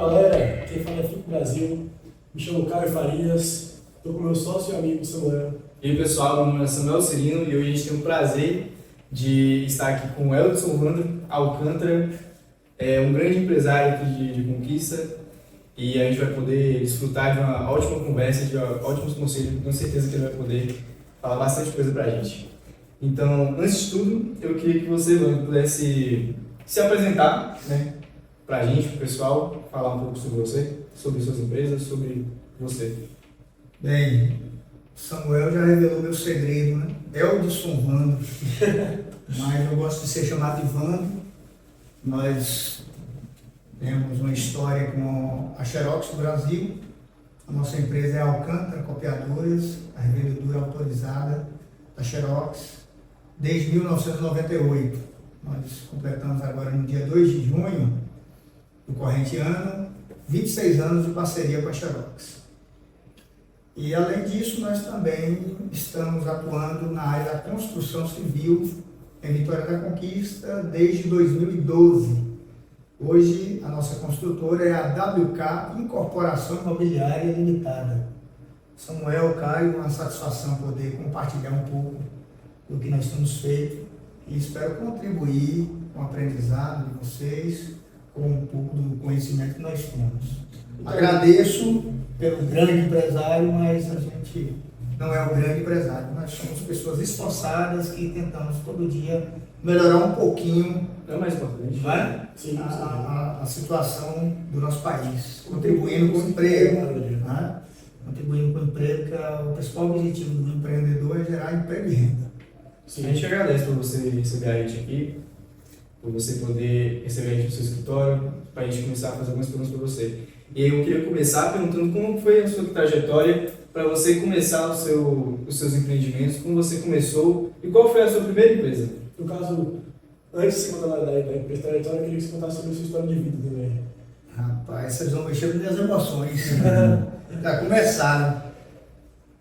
Fala galera, quem fala é Fico Brasil, me chamo Caio Farias, estou com meu sócio e amigo Samuel. E aí pessoal, meu nome é Samuel Cirino e hoje a gente tem o prazer de estar aqui com o Eldson Alcântara, um grande empresário aqui de Conquista, e a gente vai poder desfrutar de uma ótima conversa, de ótimos conselhos, tenho certeza que ele vai poder falar bastante coisa pra gente. Então, antes de tudo, eu queria que você pudesse se apresentar, né, pra gente, pro pessoal, falar um pouco sobre você, sobre suas empresas, sobre você. Bem, Samuel já revelou meu segredo, né? Eldson Vando, mas eu gosto de ser chamado de Vando. Nós temos uma história com a Xerox do Brasil. A nossa empresa é a Alcântara Copiadoras, a revendedora autorizada da Xerox, desde 1998. Nós completamos agora no dia 2 de junho do corrente ano 26 anos de parceria com a Xerox. E além disso, nós também estamos atuando na área da construção civil em Vitória da Conquista desde 2012. Hoje a nossa construtora é a WK Incorporação Imobiliária Limitada. Samuel, Caio, uma satisfação poder compartilhar um pouco do que nós temos feito e espero contribuir com o aprendizado de vocês, com um pouco do conhecimento que nós temos. Agradeço pelo grande empresário, mas a gente não é o grande empresário. Nós somos pessoas esforçadas que tentamos todo dia melhorar um pouquinho, É o mais importante. não é? Sim, a situação do nosso país, contribuindo com o emprego, né? Contribuindo com o emprego, que o principal objetivo do empreendedor é gerar emprego e renda. A gente agradece por você receber a gente aqui, por você poder receber a gente no seu escritório, para a gente começar a fazer algumas perguntas para você. E aí eu queria começar perguntando como foi a sua trajetória para você começar os seus empreendimentos, como você começou e qual foi a sua primeira empresa? No caso, antes de você contar da empresa trajetória, eu queria que você contasse sobre a sua história de vida também. Rapaz, vocês vão mexer com minhas emoções. Já começaram.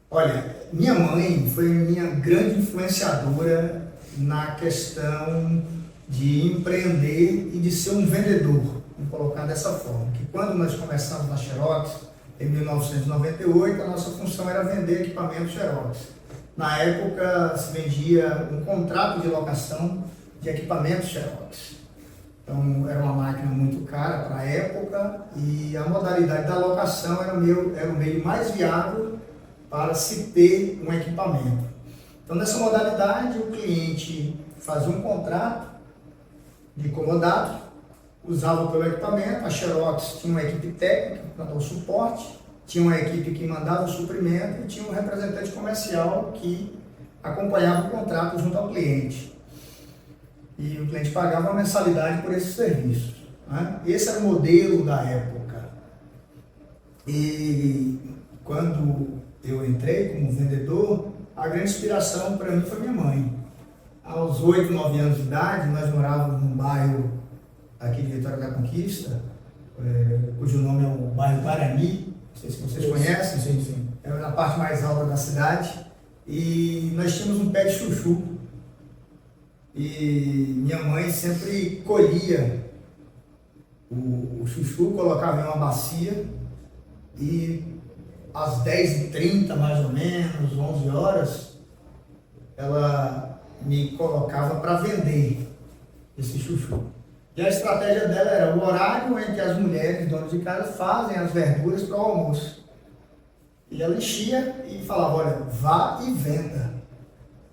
Olha, minha mãe foi minha grande influenciadora na questão de empreender e de ser um vendedor. Vamos colocar dessa forma, que quando nós começamos na Xerox, em 1998, a nossa função era vender equipamentos Xerox. Na época, se vendia um contrato de locação de equipamentos Xerox. Então, era uma máquina muito cara para a época e a modalidade da locação era o meio mais viável para se ter um equipamento. Então, nessa modalidade, o cliente fazia um contrato de comodato, usava pelo equipamento, a Xerox tinha uma equipe técnica para dar o suporte, tinha uma equipe que mandava o suprimento e tinha um representante comercial que acompanhava o contrato junto ao cliente. E o cliente pagava uma mensalidade por esses serviços, né? Esse era o modelo da época. E quando eu entrei como vendedor, a grande inspiração para mim foi minha mãe. Aos 8, 9 anos de idade, nós morávamos num bairro aqui de Vitória da Conquista, cujo nome é o bairro Guarani, não sei se vocês conhecem. Sim, sim. É na parte mais alta da cidade, e nós tínhamos um pé de chuchu. E minha mãe sempre colhia o chuchu, colocava em uma bacia e às 10h30, mais ou menos, 11 horas, ela me colocava para vender esse chuchu. E a estratégia dela era o horário em que as mulheres, donas de casa, fazem as verduras para o almoço. E ela enchia e falava, olha, vá e venda.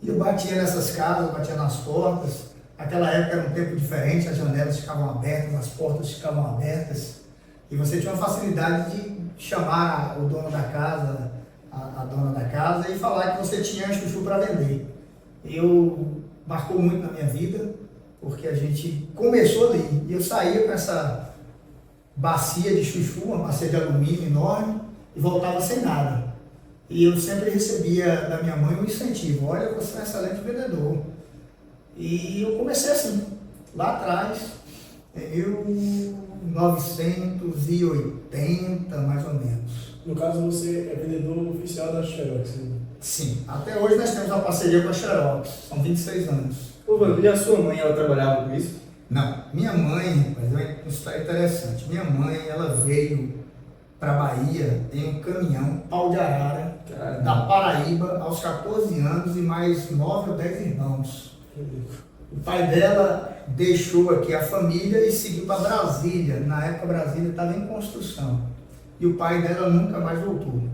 E eu batia nessas casas, batia nas portas. Naquela época era um tempo diferente, as janelas ficavam abertas, as portas ficavam abertas. E você tinha uma facilidade de chamar o dono da casa, a dona da casa, e falar que você tinha chuchu para vender. Marcou muito na minha vida, porque a gente começou ali. E eu saía com essa bacia de chuchu, uma bacia de alumínio enorme, e voltava sem nada. E eu sempre recebia da minha mãe um incentivo, olha, você é um excelente vendedor. E eu comecei assim, lá atrás, em 1980, mais ou menos. No caso, você é vendedor oficial da Xerox, né? Sim, até hoje nós temos uma parceria com a Xerox, são 26 anos. Ô, Vando, e a sua mãe, ela trabalhava com isso? Não, minha mãe, mas é uma história interessante. Minha mãe, ela veio para Bahia em um caminhão pau de arara da Paraíba aos 14 anos e mais 9 ou 10 irmãos. O pai dela deixou aqui a família e seguiu para Brasília. Na época Brasília estava em construção. E o pai dela nunca mais voltou.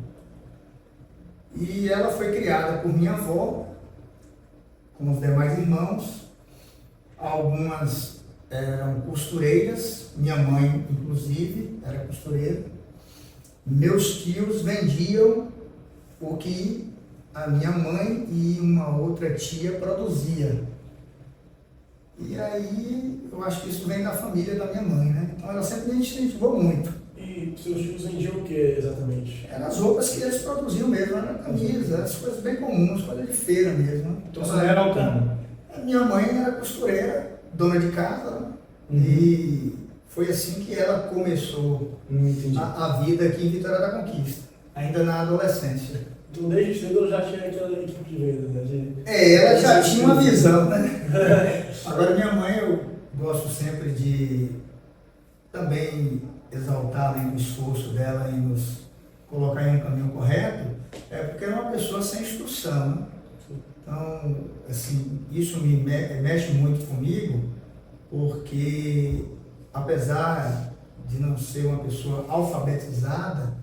E ela foi criada por minha avó, com os demais irmãos. Algumas eram costureiras, minha mãe inclusive era costureira. Meus tios vendiam o que a minha mãe e uma outra tia produzia. E aí eu acho que isso vem da família da minha mãe, né? Então ela sempre me incentivou muito. E seus tios vendiam o que exatamente? Eram as roupas que eles produziam mesmo, eram camisa, as coisas bem comuns, coisas de feira mesmo. Então você não era autônomo? Minha mãe era costureira, dona de casa, e foi assim que ela começou a vida aqui em Vitória da Conquista, ainda na adolescência. Então desde cedo eu já tinha aquela equipe de venda, né? Ela já tinha uma visão, né? Agora minha mãe, eu gosto sempre de também exaltar o esforço dela em nos colocar em um caminho correto, porque é uma pessoa sem instrução, né? Então, assim, isso me mexe muito comigo, porque apesar de não ser uma pessoa alfabetizada,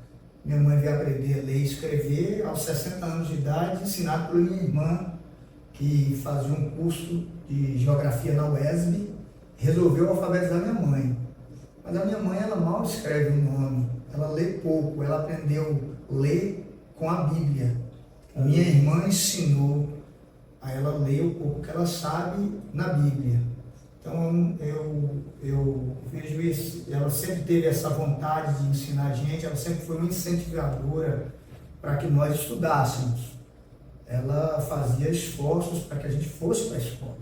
minha mãe veio aprender a ler e escrever aos 60 anos de idade, ensinado por minha irmã, que fazia um curso de geografia na UESB, resolveu alfabetizar minha mãe. Mas a minha mãe, ela mal escreve o nome, ela lê pouco, ela aprendeu a ler com a Bíblia. Minha irmã ensinou a ela ler o pouco que ela sabe na Bíblia. Então eu vejo isso, ela sempre teve essa vontade de ensinar a gente, ela sempre foi uma incentivadora para que nós estudássemos. Ela fazia esforços para que a gente fosse para a escola.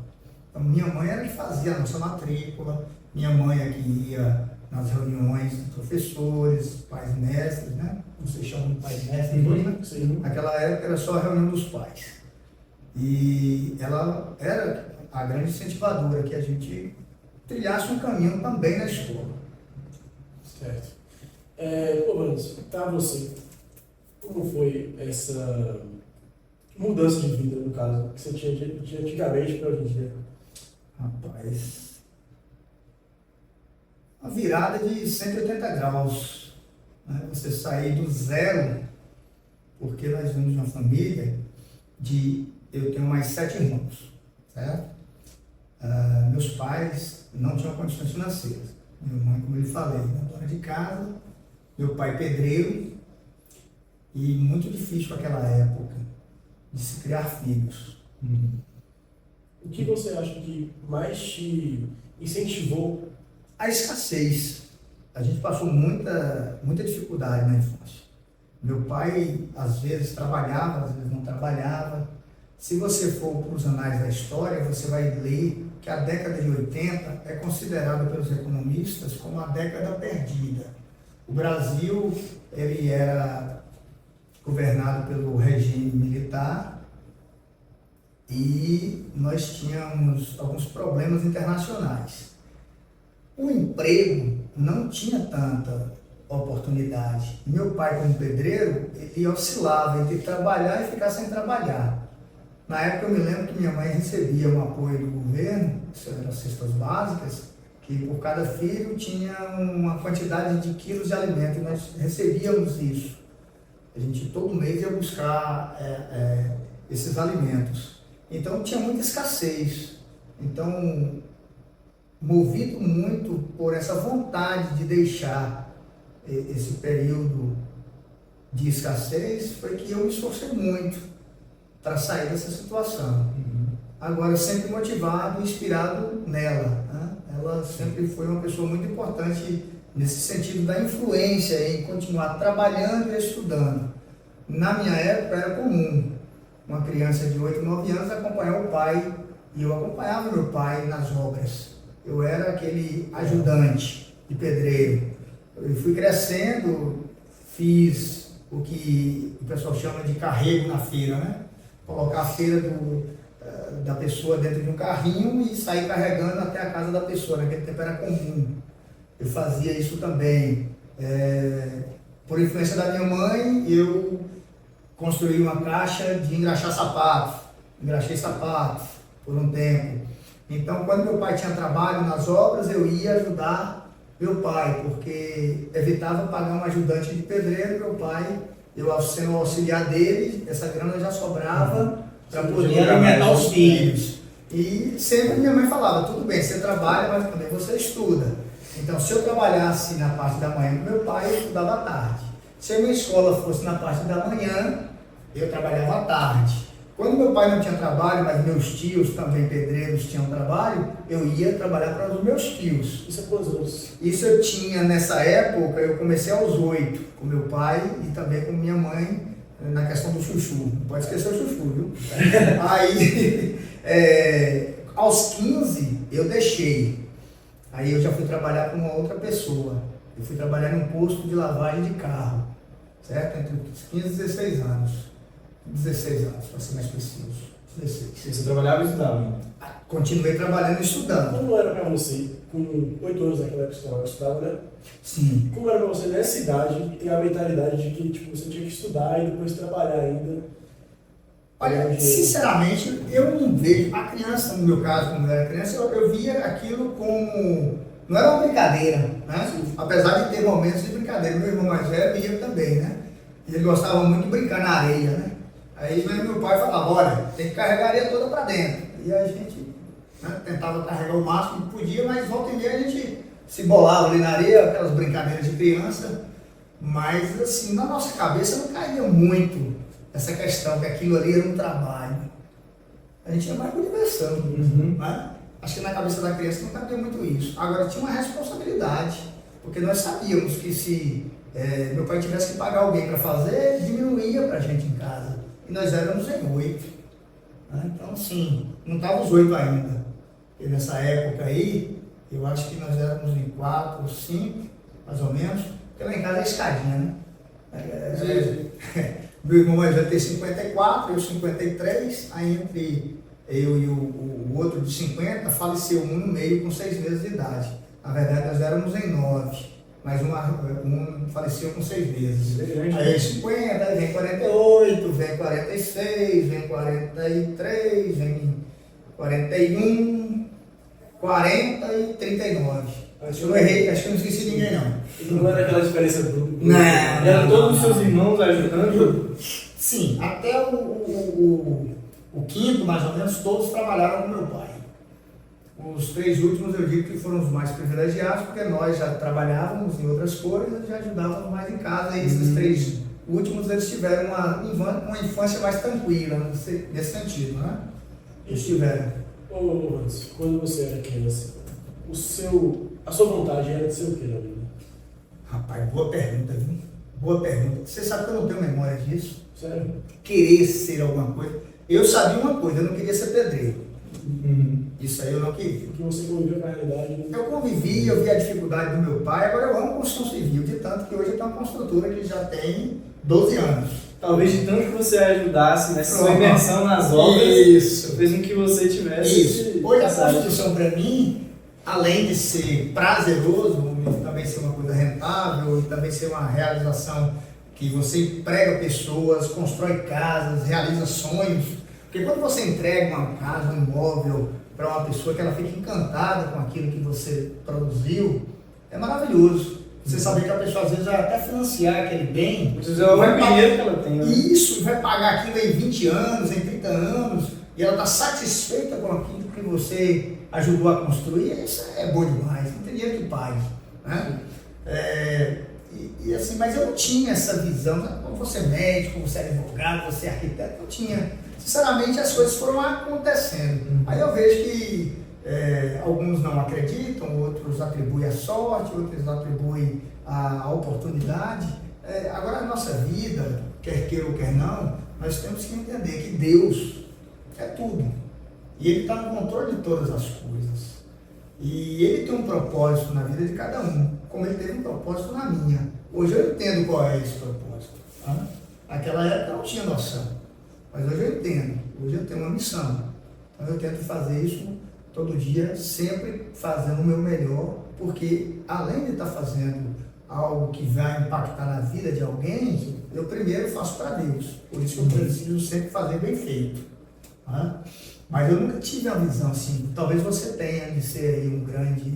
Então minha mãe era que fazia a nossa matrícula, minha mãe é que ia nas reuniões de professores, pais e mestres, né? Vocês chamam de pais e mestres hoje, né? Sim. Naquela época era só a reunião dos pais. E ela era a grande incentivadora que a gente trilhasse um caminho também na escola. Certo. Bruno, para você, como foi essa mudança de vida, no caso, que você tinha de antigamente para hoje em dia? Rapaz, uma virada de 180 graus. Né? Você sair do zero, porque nós vimos uma família eu tenho mais 7 irmãos, certo? Meus pais não tinham condições financeiras. Minha mãe, como eu lhe falei, dona de casa, meu pai pedreiro, e muito difícil naquela época de se criar filhos. O que você acha que mais te incentivou? A escassez. A gente passou muita dificuldade na infância. Meu pai, às vezes, trabalhava, às vezes não trabalhava. Se você for para os anais da história, você vai ler que a década de 80 é considerada pelos economistas como a década perdida. O Brasil, ele era governado pelo regime militar e nós tínhamos alguns problemas internacionais. O emprego não tinha tanta oportunidade. Meu pai, como pedreiro, ele oscilava entre trabalhar e ficar sem trabalhar. Na época eu me lembro que minha mãe recebia um apoio do governo, isso eram cestas básicas, que por cada filho tinha uma quantidade de quilos de alimento e nós recebíamos isso. A gente todo mês ia buscar esses alimentos. Então tinha muita escassez. Então, movido muito por essa vontade de deixar esse período de escassez, foi que eu me esforcei muito para sair dessa situação. Agora, sempre motivado, inspirado nela, né? Ela sempre foi uma pessoa muito importante nesse sentido da influência em continuar trabalhando e estudando. Na minha época era comum uma criança de 8, 9 anos acompanhar o pai, e eu acompanhava meu pai nas obras. Eu era aquele ajudante de pedreiro. Eu fui crescendo, fiz o que o pessoal chama de carrego na feira, né? Colocar a feira da pessoa dentro de um carrinho e sair carregando até a casa da pessoa. Naquele tempo era comum. Eu fazia isso também. Por influência da minha mãe, eu construí uma caixa de engraxar sapatos. Engraxei sapatos por um tempo. Então, quando meu pai tinha trabalho nas obras, eu ia ajudar meu pai, porque evitava pagar um ajudante de pedreiro. Meu pai, eu sendo auxiliar dele, essa grana já sobrava para poder alimentar os filhos. E sempre minha mãe falava, tudo bem, você trabalha, mas também você estuda. Então, se eu trabalhasse na parte da manhã com meu pai, eu estudava à tarde. Se a minha escola fosse na parte da manhã, eu trabalhava à tarde. Quando meu pai não tinha trabalho, mas meus tios, também pedreiros, tinham trabalho, eu ia trabalhar para os meus tios. Isso é quantos anos? Isso eu tinha, nessa época, eu comecei aos 8, com meu pai e também com minha mãe, na questão do chuchu. Não pode esquecer o chuchu, viu? Aí, aos 15, eu deixei. Aí eu já fui trabalhar com uma outra pessoa. Eu fui trabalhar num posto de lavagem de carro, certo? Entre os 15 e 16 anos. 16 anos, para ser mais preciso. 16. E você trabalhava e estudava? Continuei trabalhando e estudando. Como era para você, com 8 anos naquela época que você estudava, né? Sim. Como era para você nessa idade ter a mentalidade de que tipo, você tinha que estudar e depois trabalhar ainda? Olha, sinceramente, eu não vejo a criança, no meu caso, quando eu era criança, eu via aquilo como... Não era uma brincadeira, né? Sim. Apesar de ter momentos de brincadeira. Meu irmão mais velho ia também, né? Ele gostava muito de brincar na areia, né? Aí meu pai falava, olha, tem que carregar a areia toda para dentro. E a gente, né, tentava carregar o máximo que podia, mas volta e meia a gente se bolava ali na areia, aquelas brincadeiras de criança. Mas assim, na nossa cabeça não caía muito essa questão que aquilo ali era um trabalho. A gente ia mais por diversão, né? Acho que na cabeça da criança não cabia muito isso. Agora tinha uma responsabilidade, porque nós sabíamos que se meu pai tivesse que pagar alguém para fazer, diminuía para a gente em casa. E nós éramos em 8. Né? Então, assim, não estava os 8 ainda. E nessa época aí, eu acho que nós éramos em 4 ou 5, mais ou menos, porque lá em casa é escadinha, né? Meu irmão mais velho tem 54, eu 53, aí entre eu e o outro de 50, faleceu um no meio com 6 meses de idade. Na verdade, nós éramos em 9. Mas um faleceu com 6 meses. Aí 50, aí vem 48, vem 46, vem 43, vem 41, 40 e 39. Acho que eu não errei, acho que eu não esqueci ninguém não. Não era aquela diferença do... Não. Eram todos os seus irmãos ajudando? Sim, até o quinto, mais ou menos, todos trabalharam com meu pai. Os 3 últimos eu digo que foram os mais privilegiados, porque nós já trabalhávamos em outras coisas, já ajudávamos mais em casa. E esses 3 últimos, eles tiveram uma infância mais tranquila, nesse sentido, né? Eles tiveram. Ô, Hans, quando você era criança, a sua vontade era de ser o quê na vida? Rapaz, boa pergunta, viu? Boa pergunta. Você sabe que eu não tenho memória disso? Sério? Querer ser alguma coisa. Eu sabia uma coisa, eu não queria ser pedreiro. Isso aí eu não queria. Porque você conviveu com a realidade, né? Eu convivi, eu vi a dificuldade do meu pai, agora eu amo construção civil, de tanto que hoje eu tenho uma construtora que já tem 12 anos. Talvez de tanto que você ajudasse nessa sua imersão nas obras, Isso. fez com que você tivesse... Isso. Hoje a construção para mim, além de ser prazeroso, também ser uma coisa rentável, também ser uma realização que você emprega pessoas, constrói casas, realiza sonhos. Porque quando você entrega uma casa, um imóvel para uma pessoa que ela fica encantada com aquilo que você produziu, é maravilhoso. Você saber que a pessoa às vezes vai até financiar aquele bem. Muitas vezes é o dinheiro que ela tem. Né? Isso, vai pagar aquilo em 20 anos, em 30 anos, e ela está satisfeita com aquilo que você ajudou a construir. Isso é bom demais, não tem dinheiro que pague. Né? E assim, mas eu não tinha essa visão, né? Como você é médico, você é advogado, você é arquiteto, eu tinha. Sinceramente, as coisas foram acontecendo. Aí eu vejo que alguns não acreditam, outros atribuem a sorte, outros atribuem a oportunidade. Agora, a nossa vida, quer queira ou quer não, nós temos que entender que Deus é tudo. E Ele está no controle de todas as coisas. E Ele tem um propósito na vida de cada um, como Ele teve um propósito na minha. Hoje eu entendo qual é esse propósito. Tá? Naquela época eu não tinha noção. Mas hoje eu entendo, hoje eu tenho uma missão. Então eu tento fazer isso todo dia, sempre fazendo o meu melhor, porque além de estar fazendo algo que vai impactar na vida de alguém, eu primeiro faço para Deus. Por isso eu preciso sempre fazer bem feito. Tá? Mas eu nunca tive a visão assim, talvez você tenha de ser aí um grande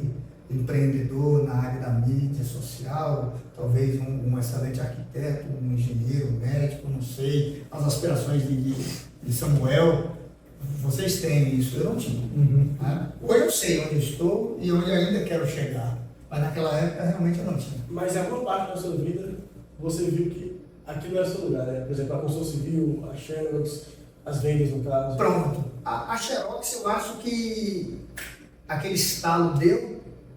empreendedor na área da mídia social, talvez um excelente arquiteto, um engenheiro, um médico, não sei, as aspirações de Samuel, vocês têm isso, eu não tinha. Né? Hoje eu sei onde eu estou e onde ainda quero chegar, mas naquela época realmente eu não tinha. Mas em alguma parte da sua vida, você viu que aquilo era seu lugar, né? Por exemplo, a construção civil, a Xerox, as vendas no caso. Pronto. A Xerox, eu acho que aquele estalo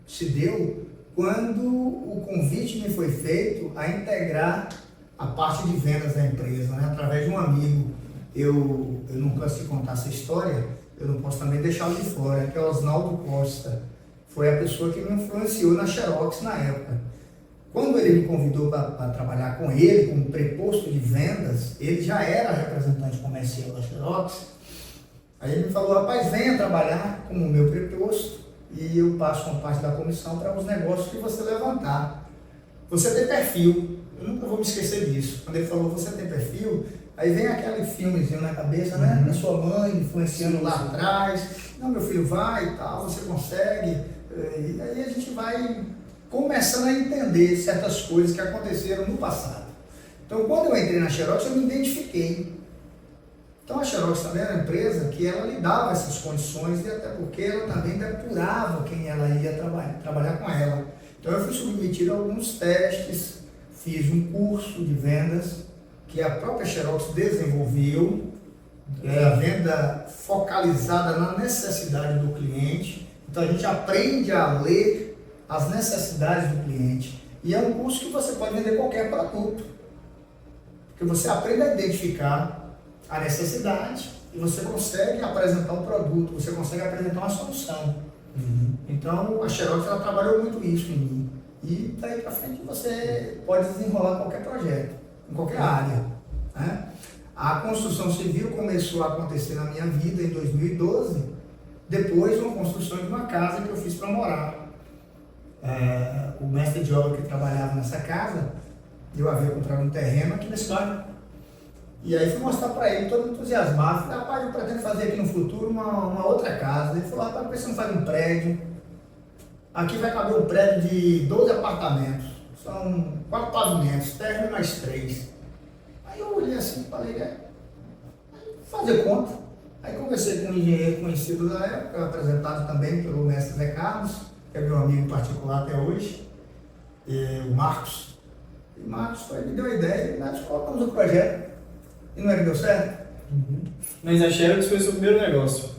se deu quando o convite me foi feito a integrar a parte de vendas da empresa, né? Através de um amigo. Eu não canso de contar essa história, eu não posso também deixá-lo de fora, que é o Osnaldo Costa. Foi a pessoa que me influenciou na Xerox na época. Quando ele me convidou para trabalhar com ele, como preposto de vendas, ele já era representante comercial da Xerox. Aí ele me falou, rapaz, venha trabalhar como meu preposto e eu passo uma parte da comissão para os negócios que você levantar. Você tem perfil, eu nunca vou me esquecer disso. Quando ele falou, você tem perfil, aí vem aquele filmezinho na cabeça, né? Da sua mãe influenciando lá atrás. Não, meu filho, vai e tal, você consegue. E aí a gente vai começando a entender certas coisas que aconteceram no passado. Então, quando eu entrei na Xerox, eu me identifiquei. Então, a Xerox também era uma empresa que ela lhe dava essas condições e até porque ela também depurava quem ela ia trabalhar com ela. Então, eu fui submetido a alguns testes, fiz um curso de vendas que a própria Xerox desenvolveu, a venda focalizada na necessidade do cliente. Então, a gente aprende a ler as necessidades do cliente. E é um curso que você pode vender qualquer produto. Porque você aprende a identificar a necessidade e você consegue apresentar um produto, você consegue apresentar uma solução. Então, a Xerox ela trabalhou muito isso em mim. E daí para frente você pode desenrolar qualquer projeto, em qualquer área. Né? A construção civil começou a acontecer na minha vida em 2012, depois de uma construção de uma casa que eu fiz para morar. O mestre de obra que trabalhava nessa casa, eu havia comprado um terreno aqui nesse bairro. E aí fui mostrar para ele, todo entusiasmado. Falei, rapaz, eu pretendo fazer aqui no futuro uma outra casa. Ele falou, rapaz, por que você não faz um prédio? Aqui vai caber um prédio de 12 apartamentos. São 4 pavimentos, térreo mais 3. Aí eu olhei assim e falei, fazer conta. Aí conversei com um engenheiro conhecido da época, apresentado também pelo mestre Zé Carlos, que é meu amigo particular até hoje, o Marcos. E o Marcos me deu a ideia e nós colocamos o projeto. E não é que deu certo? Mas a Xerox foi o seu primeiro negócio?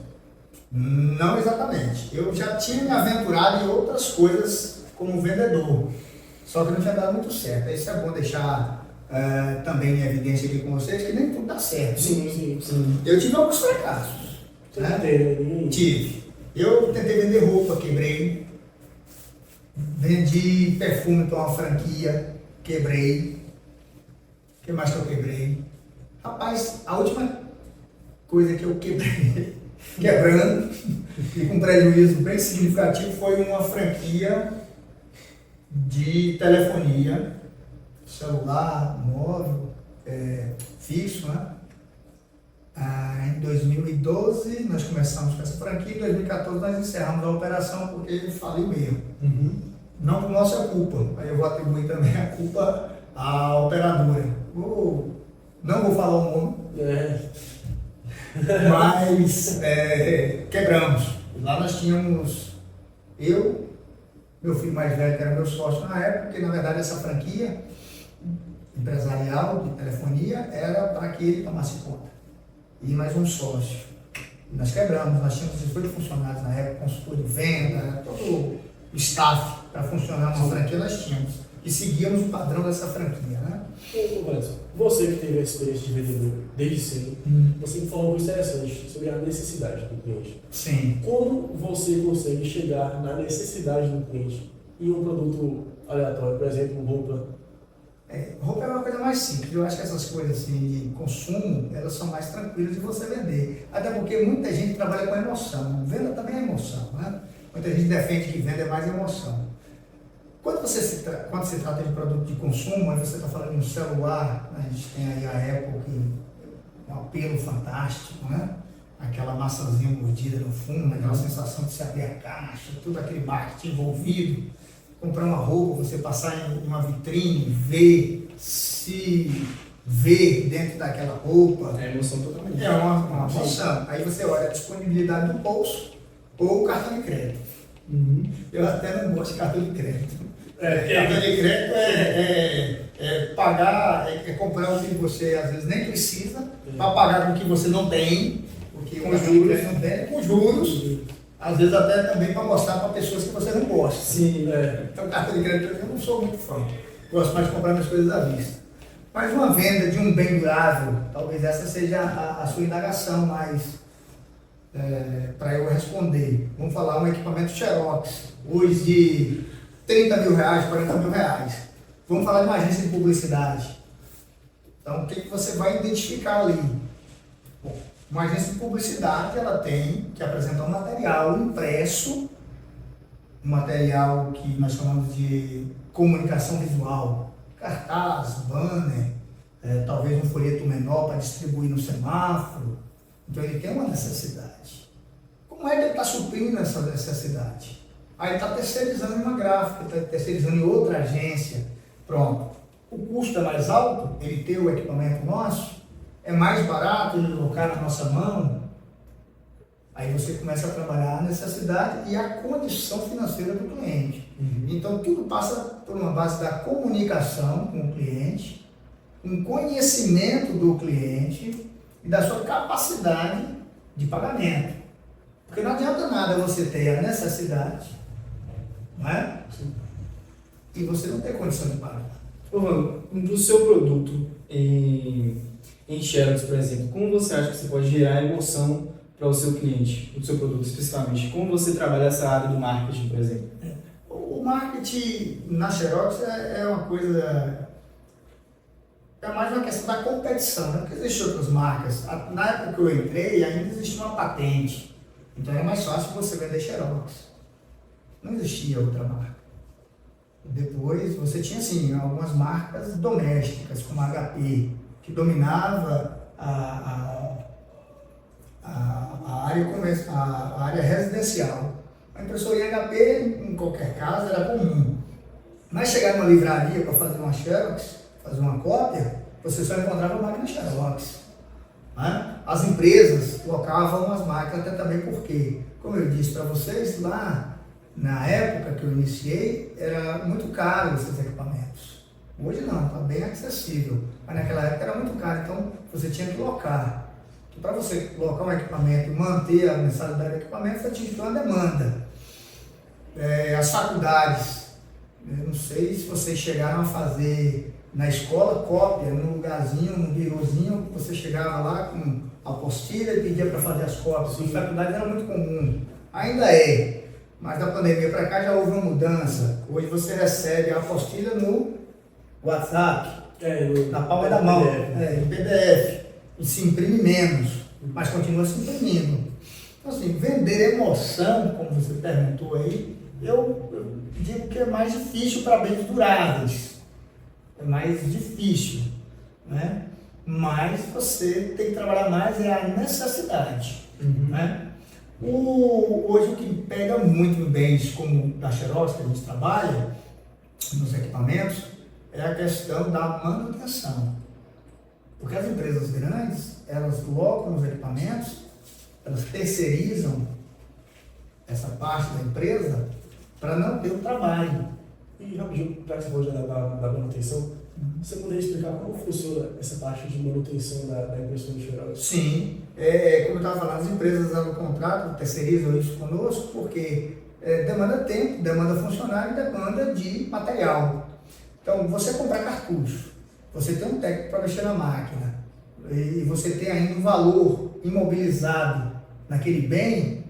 Não exatamente. Eu já tinha me aventurado em outras coisas como vendedor, só que não tinha dado muito certo. Isso é bom deixar também em evidência aqui com vocês, que nem tudo dá certo. Sim. Eu tive alguns fracassos. Você não teve, né? Tive. Eu tentei vender roupa, quebrei. Vendi perfume para uma franquia, quebrei. O que mais que eu quebrei? Rapaz, a última coisa que eu quebrei, quebrando, e com prejuízo bem significativo, foi uma franquia de telefonia, celular, móvel, fixo, né? Em 2012 nós começamos com essa franquia, em 2014 nós encerramos a operação porque ele faliu mesmo. Não por nossa culpa, aí eu vou atribuir também a culpa à operadora. Não vou falar o nome, mas quebramos. Lá nós tínhamos meu filho mais velho, que era meu sócio na época, porque na verdade essa franquia empresarial de telefonia era para que ele tomasse conta. E mais um sócio. E nós quebramos, nós tínhamos 18 funcionários na época, consultor de venda, todo o staff para funcionar uma franquia nós tínhamos. E seguíamos o padrão dessa franquia, né? Você que teve a experiência de vendedor desde cedo, você me falou uma coisa interessante sobre a necessidade do cliente. Sim. Como você consegue chegar na necessidade do cliente em um produto aleatório, por exemplo, roupa? Roupa é uma coisa mais simples. Eu acho que essas coisas assim, de consumo, elas são mais tranquilas de você vender. Até porque muita gente trabalha com emoção. Venda também é emoção, né? Muita gente defende que venda é mais emoção. Quando se trata de produto de consumo, aí você está falando de um celular, né? A gente tem aí a Apple, que é um apelo fantástico, né? Aquela maçãzinha mordida no fundo, aquela sensação de se abrir a caixa, tudo aquele marketing envolvido. Comprar uma roupa, você passar em uma vitrine, ver dentro daquela roupa. É emoção totalmente. É uma emoção. Aí você olha a disponibilidade do bolso ou o cartão de crédito. Eu até não gosto de cartão de crédito. Cartão de crédito é pagar, é comprar o que você às vezes nem precisa, para pagar com o que você não tem, porque Com o cartão de juros. crédito não tem, com juros. Às vezes até também para mostrar para pessoas que você não gosta. Sim, Então, cartão de crédito eu não sou muito fã. Gosto mais de comprar minhas coisas à vista. Mas uma venda de um bem durável, talvez essa seja a sua indagação mais para eu responder. Vamos falar um equipamento Xerox, hoje de 30 mil reais, 40 mil reais. Vamos falar de uma agência de publicidade. Então, o que você vai identificar ali? Bom, uma agência de publicidade, ela tem que apresentar um material impresso, um material que nós chamamos de comunicação visual, cartaz, banner, talvez um folheto menor para distribuir no semáforo. Então ele tem uma necessidade. Como é que ele está suprindo essa necessidade? Aí ele está terceirizando em uma gráfica, está terceirizando em outra agência. Pronto. O custo é mais alto, ele ter o equipamento nosso, é mais barato ele colocar na nossa mão. Aí você começa a trabalhar a necessidade e a condição financeira do cliente. Então tudo passa por uma base da comunicação com o cliente, um conhecimento do cliente e da sua capacidade de pagamento. Porque não adianta nada você ter a necessidade, não é? Sim. E você não ter condição de pagar. Ô, Vando, do seu produto em Xerox, por exemplo, como você acha que você pode gerar emoção para o seu cliente, o seu produto especificamente? Como você trabalha essa área do marketing, por exemplo? O marketing na Xerox é uma coisa... É mais uma questão da competição, né? Porque existem outras marcas. Na época que eu entrei, ainda existia uma patente. Então era mais fácil você vender Xerox. Não existia outra marca. Depois você tinha, assim, algumas marcas domésticas, como a HP, que dominava a área residencial. A impressora em HP, em qualquer caso, era comum. Mas chegar numa livraria para fazer uma Xerox, fazer uma cópia, você só encontrava máquina Xerox. Né? As empresas colocavam as máquinas, até também porque, como eu disse para vocês, lá na época que eu iniciei, era muito caro esses equipamentos. Hoje não, está bem acessível. Mas naquela época era muito caro, então você tinha que locar. Para você colocar um equipamento e manter a mensalidade do equipamento, você tinha que ter uma demanda. As faculdades, eu não sei se vocês chegaram a fazer na escola cópia, num lugarzinho, num birôzinho, você chegava lá com a apostila e pedia para fazer as cópias. Nas faculdades era muito comum, ainda é, mas da pandemia para cá já houve uma mudança. Hoje você recebe a apostila no WhatsApp, na palma da mão, em PDF, e se imprime menos, mas continua se imprimindo. Então assim, vender emoção, como você perguntou aí, eu digo que é mais difícil para bens duráveis. É mais difícil, né? Mas você tem que trabalhar mais a necessidade, né? Hoje o que pega muito em bens como da Xerox, que a gente trabalha, nos equipamentos, é a questão da manutenção. Porque as empresas grandes, elas colocam os equipamentos, elas terceirizam essa parte da empresa para não ter o trabalho. E rapidinho, já que você falou já da manutenção, você poderia explicar como funciona essa parte de manutenção da impressora de Xerox? Sim, como eu estava falando, as empresas dão contrato, terceirizam isso conosco, porque demanda tempo, demanda funcionário e demanda de material. Então, você comprar cartucho, você tem um técnico para mexer na máquina, e você tem ainda um valor imobilizado naquele bem,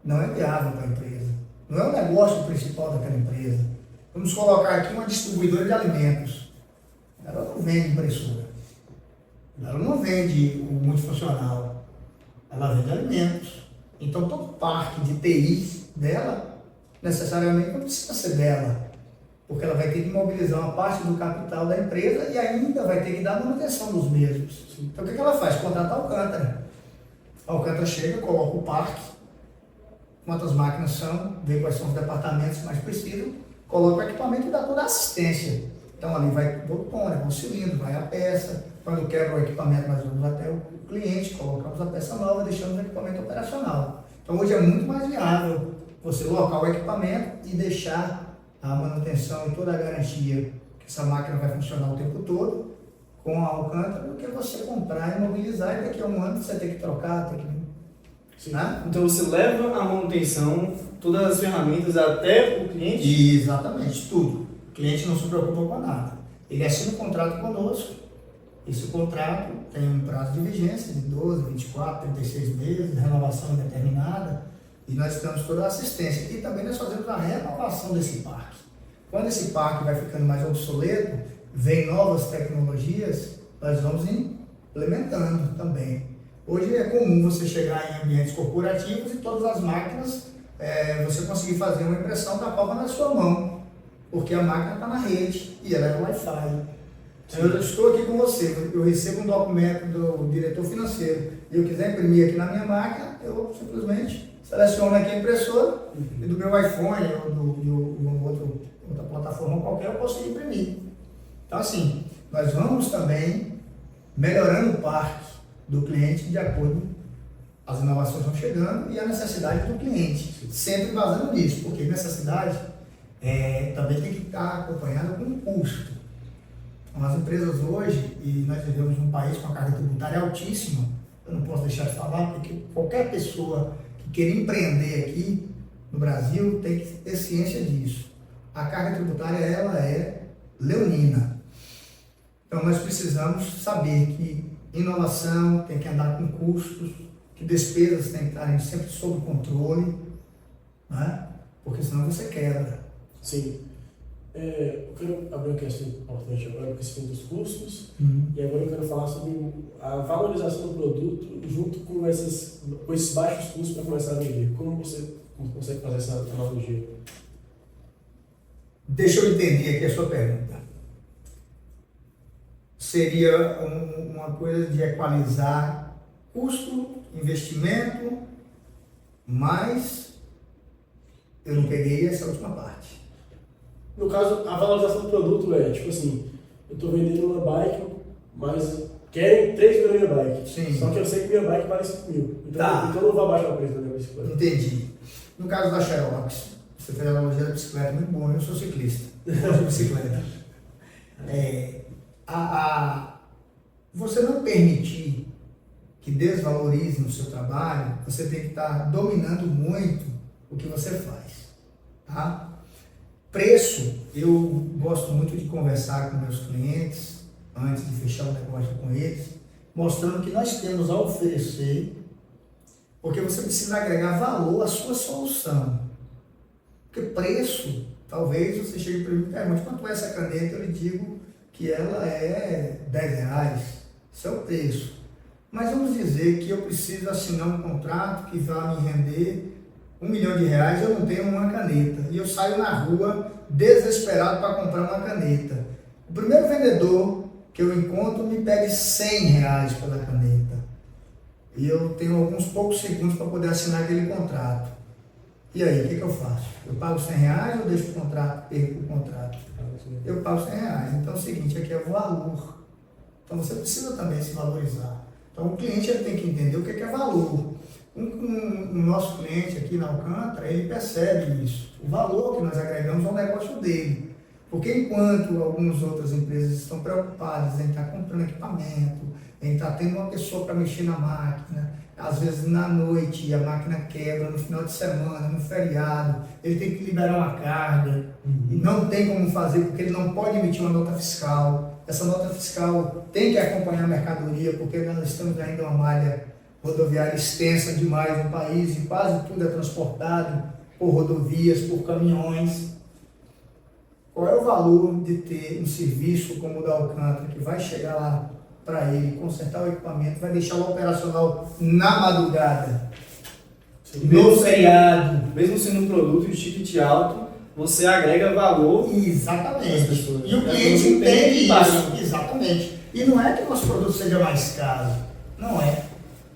não é viável para a empresa. Não é o negócio principal daquela empresa. Vamos colocar aqui uma distribuidora de alimentos. Ela não vende impressora. Ela não vende o multifuncional. Ela vende alimentos. Então, todo parque de TI dela, necessariamente, não precisa ser dela. Porque ela vai ter que mobilizar uma parte do capital da empresa e ainda vai ter que dar manutenção dos mesmos. Então, o que ela faz? Contrata a Alcântara. A Alcântara chega, coloca o parque, quantas máquinas são, vê quais são os departamentos que mais precisam, coloca o equipamento e dá toda a assistência. Então, ali vai o botão, vai o cilindro, vai a peça. Quando quebra o equipamento, nós vamos até o cliente, colocamos a peça nova, deixamos o equipamento operacional. Então, hoje é muito mais viável você locar o equipamento e deixar a manutenção e toda a garantia que essa máquina vai funcionar o tempo todo com a Alcântara do que você comprar e mobilizar e daqui a um ano você tem que trocar, tem que... Né? Então você leva a manutenção, todas as ferramentas até o cliente? Exatamente, tudo. O cliente não se preocupa com nada. Ele assina um contrato conosco. Esse contrato tem um prazo de vigência de 12, 24, 36 meses, renovação indeterminada. E nós temos toda a assistência. E também nós fazemos a renovação desse parque. Quando esse parque vai ficando mais obsoleto, vem novas tecnologias, nós vamos implementando também. Hoje é comum você chegar em ambientes corporativos e todas as máquinas, você conseguir fazer uma impressão da palma na sua mão, porque a máquina está na rede e ela é Wi-Fi. Eu estou aqui com você, eu recebo um documento do diretor financeiro e eu quiser imprimir aqui na minha máquina, eu simplesmente seleciono aqui a impressora e do meu iPhone ou de outra plataforma qualquer eu posso imprimir. Então assim, nós vamos também melhorando o parque do cliente de acordo, as inovações vão chegando e a necessidade do cliente, sempre basando nisso, porque necessidade também tem que estar acompanhada com um custo. Então, as empresas hoje, e nós vivemos num país com a carga tributária altíssima, eu não posso deixar de falar, porque qualquer pessoa que queira empreender aqui no Brasil tem que ter ciência disso. A carga tributária, ela é leonina. Então, nós precisamos saber que inovação tem que andar com custos, que despesas tem que estar sempre sob controle, né? Porque senão você quebra. Sim. Eu quero abrir uma questão importante agora, a questão dos custos, e agora eu quero falar sobre a valorização do produto junto com esses baixos custos para começar a vender. Como você consegue fazer essa analogia? Deixa eu entender aqui a sua pergunta. Seria uma coisa de equalizar custo, investimento, mas eu não peguei essa última parte. No caso, a valorização do produto é, tipo assim, eu estou vendendo uma bike, mas querem 3 mil na minha bike. Sim. Só que eu sei que minha bike vale 5 mil. Então eu não vou abaixar o preço da minha bicicleta. Entendi. No caso da Xerox, você fez a analogia da bicicleta, muito bom, eu sou ciclista, eu gosto de bicicleta. Você não permitir que desvalorize no seu trabalho, você tem que estar dominando muito o que você faz. Tá? Preço, eu gosto muito de conversar com meus clientes, antes de fechar o negócio com eles, mostrando que nós temos a oferecer, porque você precisa agregar valor à sua solução. Porque preço, talvez você chegue para mim, mas quanto é essa caneta? Eu lhe digo que ela é R$10, isso é o preço. Mas vamos dizer que eu preciso assinar um contrato que vai me render R$1 milhão, eu não tenho uma caneta. E eu saio na rua desesperado para comprar uma caneta. O primeiro vendedor que eu encontro me pede R$100 pela caneta. E eu tenho alguns poucos segundos para poder assinar aquele contrato. E aí, o que eu faço? Eu pago R$100 ou deixo o contrato, perco o contrato? Eu pago R$100. Então é o seguinte, aqui é o valor. Então você precisa também se valorizar. Então o cliente ele tem que entender o que é valor. O nosso cliente aqui na Alcântara, ele percebe isso. O valor que nós agregamos ao negócio dele. Porque enquanto algumas outras empresas estão preocupadas em estar comprando equipamento, em estar tendo uma pessoa para mexer na máquina, às vezes na noite a máquina quebra, no final de semana, no feriado, ele tem que liberar uma carga, e não tem como fazer porque ele não pode emitir uma nota fiscal. Essa nota fiscal tem que acompanhar a mercadoria, porque nós estamos ainda uma malha rodoviária extensa demais no país e quase tudo é transportado por rodovias, por caminhões. Qual é o valor de ter um serviço como o da Alcântara, que vai chegar lá para ele, consertar o equipamento, vai deixar o operacional na madrugada, no feriado. Mesmo sendo um produto de ticket alto, você agrega valor. Exatamente. às pessoas. E o cliente entende isso. Exatamente. E não é que o nosso produto seja mais caro. Não é.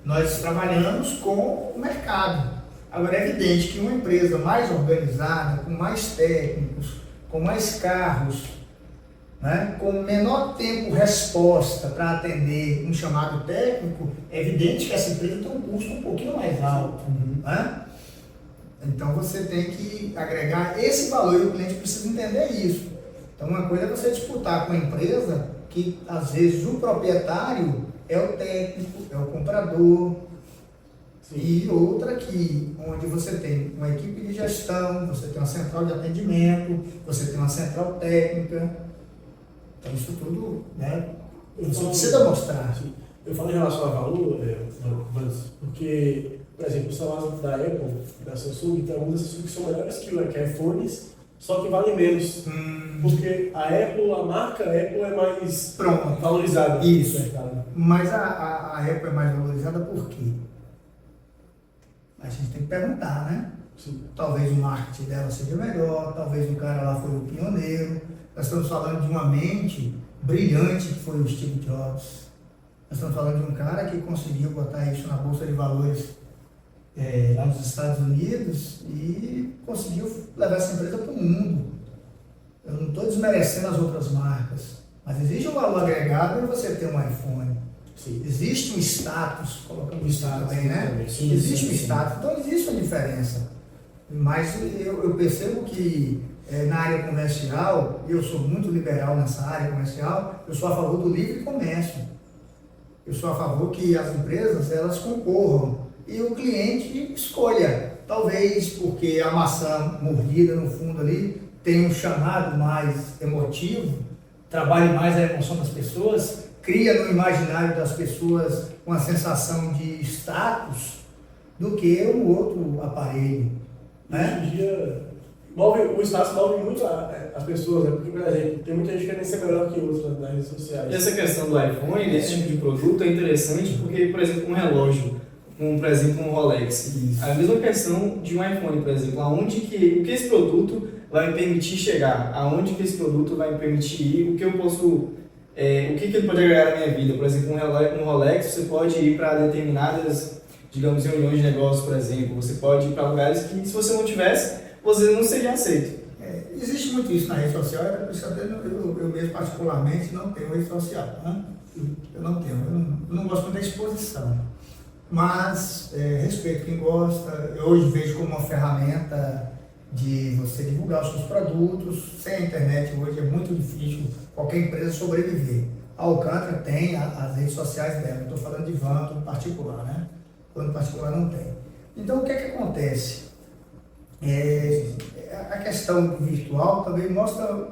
Nós trabalhamos com o mercado. Agora é evidente que uma empresa mais organizada, com mais técnicos, com mais carros, né, com menor tempo resposta para atender um chamado técnico, é evidente que essa empresa tem um custo um pouquinho mais alto. Né? Então você tem que agregar esse valor e o cliente precisa entender isso. Então uma coisa é você disputar com a empresa que às vezes o proprietário é o técnico, é o comprador. Sim. E outra que, onde você tem uma equipe de gestão, você tem uma central de atendimento, você tem uma central técnica. Então isso tudo, né, você precisa mostrar. Sim. Eu falo em relação a valor, porque, por exemplo, o celular da Apple, da Samsung, tem alguns da Samsung que são melhores que iPhones, só que valem menos. Porque a Apple, a marca Apple é mais valorizada. Isso. Mas a Apple é mais valorizada por quê? A gente tem que perguntar, né? Sim. Talvez o marketing dela seja melhor, talvez o cara lá foi o pioneiro. Nós estamos falando de uma mente brilhante que foi o Steve Jobs. Nós estamos falando de um cara que conseguiu botar isso na Bolsa de Valores lá nos Estados Unidos e conseguiu levar essa empresa para o mundo. Eu não estou desmerecendo as outras marcas, mas existe um valor agregado em você ter um iPhone. Sim. Existe um status, colocando O status também, né? Sim, existe um sim. status, então existe uma diferença. Mas eu percebo que na área comercial, eu sou muito liberal nessa área comercial, eu sou a favor do livre comércio. Eu sou a favor que as empresas elas concorram e o cliente escolha. Talvez porque a maçã mordida no fundo ali tem um chamado mais emotivo, trabalhe mais a emoção das pessoas, cria no imaginário das pessoas uma sensação de status do que um outro aparelho. Né? Hoje em dia, o espaço move muito as pessoas, né? Porque, por exemplo, tem muita gente querendo ser melhor que outros nas redes sociais. E essa questão do iPhone, desse tipo de produto, é interessante porque, por exemplo, um relógio, por exemplo, um Rolex. Isso. A mesma questão de um iPhone, por exemplo, o que esse produto vai me permitir chegar, aonde que esse produto vai me permitir ir, o que eu posso, o que ele pode agregar na minha vida. Por exemplo, um Rolex, você pode ir para determinadas, digamos, reuniões de negócios, por exemplo. Você pode ir para lugares que, se você não tivesse, você não seria aceito. Existe muito isso na rede social, por isso até eu mesmo particularmente não tenho rede social. Né? Eu não tenho, eu não gosto muito da exposição. Mas respeito quem gosta, eu hoje vejo como uma ferramenta de você divulgar os seus produtos. Sem a internet hoje é muito difícil qualquer empresa sobreviver. A Alcântara tem as redes sociais dela, eu estou falando de Vanto em particular, né? Quando particular não tem. Então o que é que acontece? A questão virtual também mostra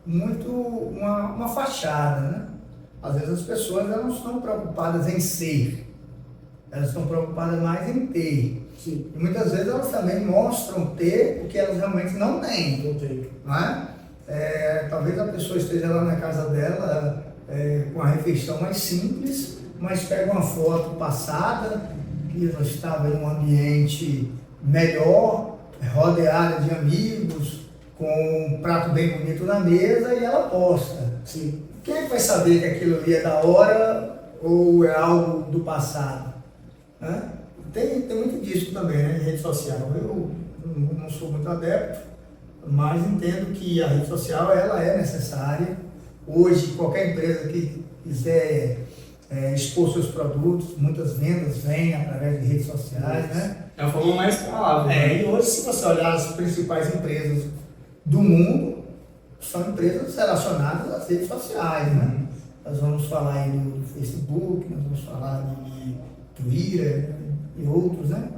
muito uma fachada, né? Às vezes as pessoas elas não estão preocupadas em ser, elas estão preocupadas mais em ter. Sim. E muitas vezes elas também mostram ter o que elas realmente não têm. Não tem. Não é? Talvez a pessoa esteja lá na casa dela com a refeição mais simples, mas pega uma foto passada, que ela estava em um ambiente melhor, rodeada de amigos, com um prato bem bonito na mesa e ela posta. Sim. Quem é que vai saber que aquilo ali é da hora ou é algo do passado? Né? Tem muito disso também, né, em rede social. Eu não sou muito adepto, mas entendo que a rede social ela é necessária. Hoje, qualquer empresa que quiser expor seus produtos, muitas vendas vêm através de redes sociais, né? É a forma mais palavra. E hoje, se você olhar as principais empresas do mundo, são empresas relacionadas às redes sociais, né? Nós vamos falar aí do Facebook, nós vamos falar de Twitter e outros, né?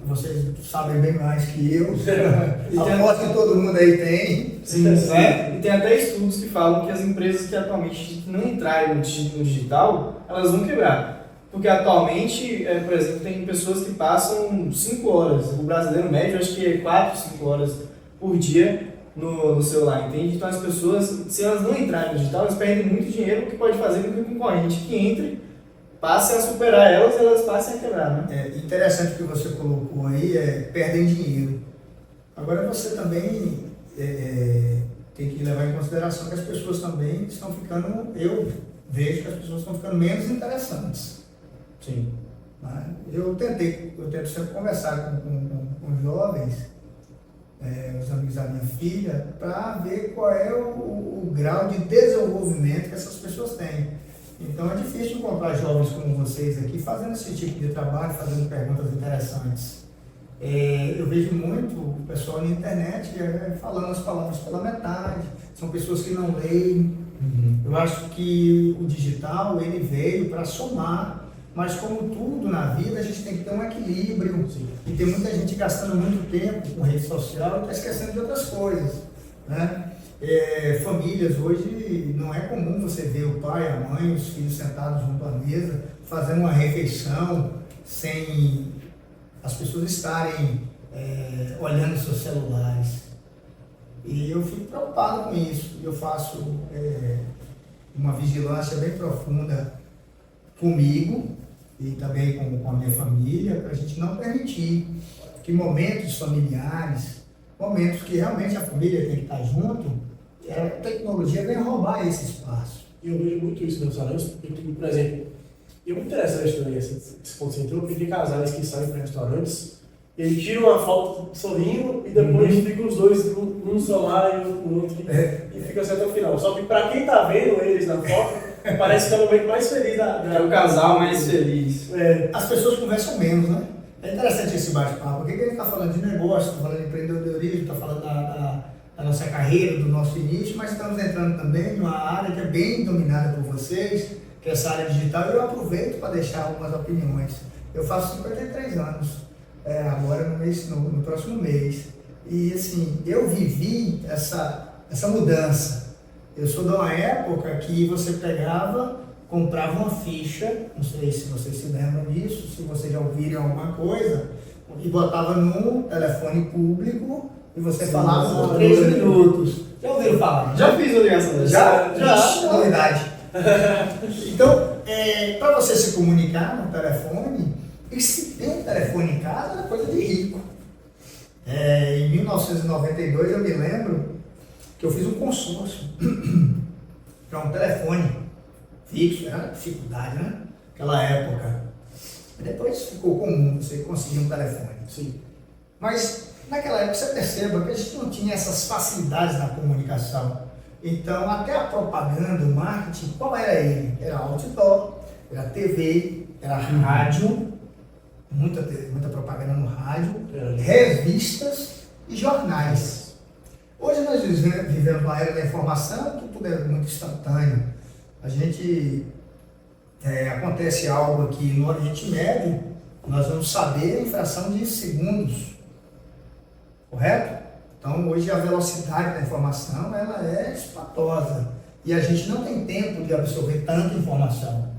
Vocês sabem bem mais que eu. Aposto que todo mundo aí tem. Sim, né? E tem até estudos que falam que as empresas que atualmente não entrarem no digital, elas vão quebrar. Porque atualmente, por exemplo, tem pessoas que passam 5 horas, o brasileiro médio acho que é 4, 5 horas por dia no celular, entende? Então as pessoas, se elas não entrarem no digital, elas perdem muito dinheiro, o que pode fazer com que o concorrente que entre passe a superar elas e elas passem a quebrar, né? É interessante o que você colocou aí, perdem dinheiro. Agora você também tem que levar em consideração que as pessoas também estão ficando, eu vejo que as pessoas estão ficando menos interessantes. Sim. Né? Eu tento sempre conversar com jovens, os amigos da minha filha, para ver qual é o grau de desenvolvimento que essas pessoas têm. Então é difícil encontrar jovens como vocês aqui fazendo esse tipo de trabalho, fazendo perguntas interessantes. Eu vejo muito o pessoal na internet falando as palavras pela metade, são pessoas que não leem. Eu acho que o digital ele veio para somar, mas como tudo na vida a gente tem que ter um equilíbrio. Sim. E tem muita gente gastando muito tempo com rede social e está esquecendo de outras coisas, né? Famílias hoje não é comum você ver o pai, a mãe, os filhos sentados junto à mesa fazendo uma refeição sem as pessoas estarem olhando seus celulares. E eu fico preocupado com isso. Eu faço uma vigilância bem profunda comigo e também com a minha família, para a gente não permitir que momentos familiares, momentos que realmente a família tem que estar junto, a tecnologia vem roubar esse espaço. E eu vejo muito isso nos restaurantes, porque, por exemplo, eu me interesso também esse ponto central, porque tem casais que saem para restaurantes, e eles tiram uma foto sorrindo e depois ficam os dois, um no celular e outro no outro, e fica assim até o final. Só que para quem está vendo eles na foto, parece que é o momento mais feliz É o casal mais feliz. As pessoas conversam menos, né? É interessante esse bate-papo. Porque a gente está falando de negócio, está falando de empreendedorismo, está falando da nossa carreira, do nosso início, mas estamos entrando também numa área que é bem dominada por vocês, que é essa área digital, e eu aproveito para deixar algumas opiniões. Eu faço 53 anos, agora no próximo mês. E assim, eu vivi essa mudança. Eu sou de uma época que você pegava, comprava uma ficha, não sei se vocês se lembram disso, se vocês já ouviram alguma coisa, e botava num telefone público e você falava por 3 minutos. Já ouviram falar? Já fiz a ligação. Já, novidade. Então, para você se comunicar no telefone, e se tem um telefone em casa, é coisa de rico. Em 1992 eu me lembro que eu fiz um consórcio para um telefone fixo, era dificuldade, né? Naquela época. Depois ficou comum você conseguir um telefone. Sim. Mas naquela época você perceba que a gente não tinha essas facilidades na comunicação. Então até a propaganda, o marketing, qual era ele? Era outdoor, era TV, era rádio, muita propaganda no rádio, revistas e jornais. Hoje nós vivemos uma era da informação, que tudo é muito instantâneo. A gente, acontece algo aqui no Oriente Médio, nós vamos saber em fração de segundos, correto? Então hoje a velocidade da informação ela é espantosa e a gente não tem tempo de absorver tanta informação.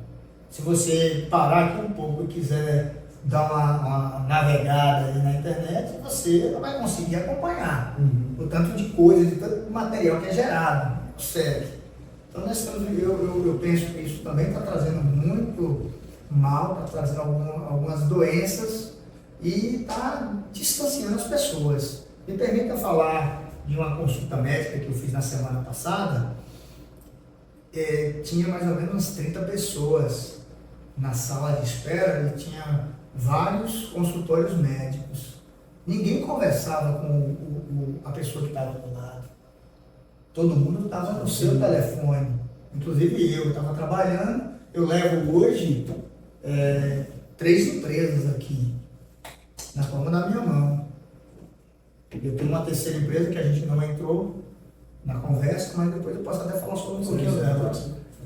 Se você parar aqui um pouco e quiser dar uma navegada aí na internet, você não vai conseguir acompanhar o tanto de coisa, de tanto de material que é gerado, certo? Então eu penso que isso também está trazendo muito mal, está trazendo algumas doenças e está distanciando as pessoas. Me permita falar de uma consulta médica que eu fiz na semana passada. Tinha mais ou menos umas 30 pessoas na sala de espera e tinha vários consultórios médicos. Ninguém conversava com a pessoa que estava do lado. Todo mundo estava no seu telefone. Inclusive eu estava trabalhando. Eu levo hoje 3 empresas aqui na palma da minha mão. Eu tenho uma terceira empresa que a gente não entrou na conversa, mas depois eu posso até falar sobre um pouquinho dela.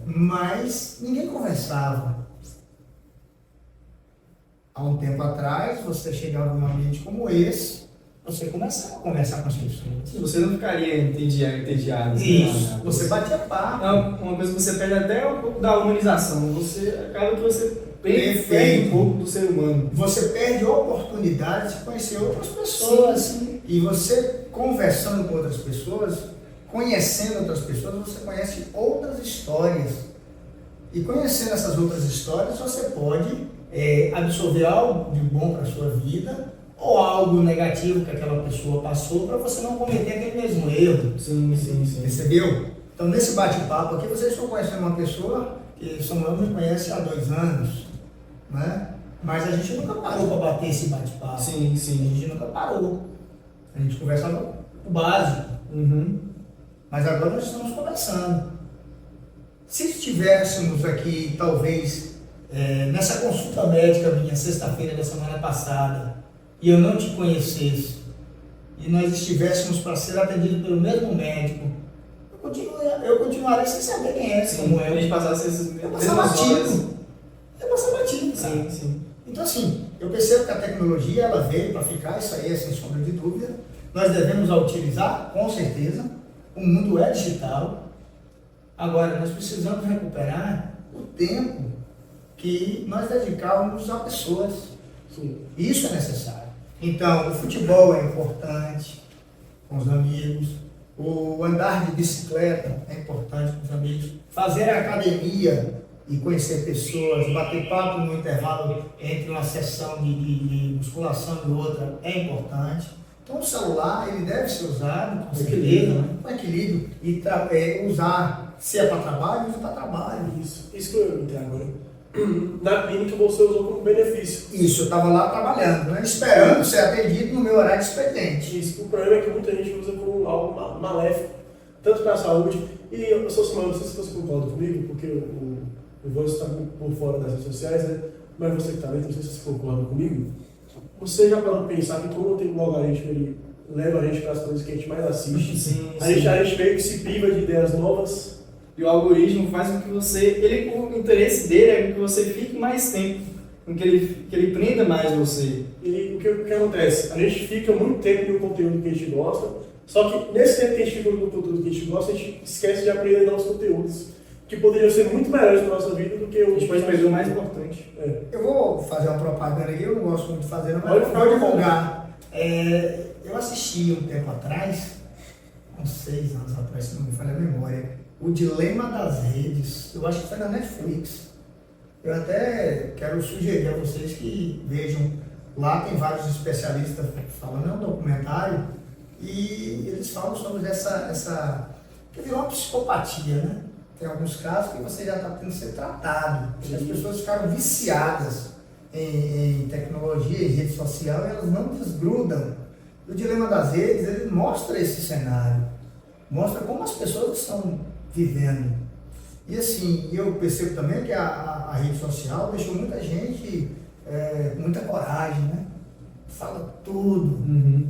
Mas ninguém conversava. Há um tempo atrás, você chegava num ambiente como esse, você começava a conversar com as pessoas. Você não ficaria entediado. Isso, você batia papo. Não, uma coisa que você perde até é um pouco da humanização. Você acaba que você perde um pouco do ser humano. Você perde oportunidades de conhecer outras pessoas. Sim. E você conversando com outras pessoas, conhecendo outras pessoas, você conhece outras histórias. E conhecendo essas outras histórias, você pode absorver algo de bom para a sua vida ou algo negativo que aquela pessoa passou para você não cometer aquele mesmo erro. Sim. Percebeu? Então, nesse bate-papo aqui, vocês estão conhecendo uma pessoa que Samuel me conhece há 2 anos, né? Mas a gente nunca parou para bater esse bate-papo. Sim. A gente nunca parou. A gente conversava o básico. Mas agora nós estamos conversando. Se estivéssemos aqui, talvez, nessa consulta médica minha, sexta-feira da semana passada, e eu não te conhecesse, e nós estivéssemos para ser atendidos pelo mesmo médico, eu continuaria sem saber quem é Samuel. A gente passasse esses Eu passar batido. Cara. Sim. Então, assim, eu percebo que a tecnologia ela veio para ficar, isso aí é sem sombra de dúvida. Nós devemos a utilizar, com certeza. O mundo é digital. Agora, nós precisamos recuperar o tempo que nós dedicávamos a pessoas. Sim. Isso é necessário. Então, o futebol é importante com os amigos. O andar de bicicleta é importante com os amigos. Fazer a academia e conhecer pessoas, bater papo no intervalo entre uma sessão de musculação e outra é importante. Então o celular ele deve ser usado com certeza, com equilíbrio e usar, se é para trabalho, usa para trabalho. Isso que eu entrei agora. Na clínica você usou como benefício. Isso, eu estava lá trabalhando, né, esperando ser atendido no meu horário de expediente. Isso, o problema é que muita gente usa como algo maléfico, tanto para a saúde. E eu sou Samuel, não sei se você concorda comigo, porque o Voz está por fora das redes sociais, né? Mas você que está dentro, não sei se você concorda comigo. Você já parou para pensar que como tem um algoritmo, ele leva a gente para as coisas que a gente mais assiste. Sim. A gente meio que se priva de ideias novas. E o algoritmo faz com que você, o interesse dele é que você fique mais tempo, com que ele prenda mais você. E o que acontece? A gente fica muito tempo no conteúdo que a gente gosta, só que nesse tempo que a gente fica no conteúdo que a gente gosta, a gente esquece de aprender novos conteúdos, que poderiam ser muito melhores para a nossa vida do que o... A gente pode perder o mais importante. Eu vou fazer uma propaganda aqui, eu não gosto muito de fazer, mas Pode eu vou divulgar. Eu assisti um tempo atrás, uns 6 anos atrás, se não me falha a memória, O Dilema das Redes. Eu acho que foi na Netflix. Eu até quero sugerir a vocês que vejam. Lá tem vários especialistas falando, é um documentário, e eles falam sobre essa que virou uma psicopatia, né? Tem alguns casos que você já está tendo que ser tratado. As pessoas ficaram viciadas em tecnologia e rede social e elas não desgrudam. O Dilema das Redes, ele mostra esse cenário. Mostra como as pessoas estão vivendo. E assim, eu percebo também que a rede social deixou muita gente com muita coragem, né? Fala tudo.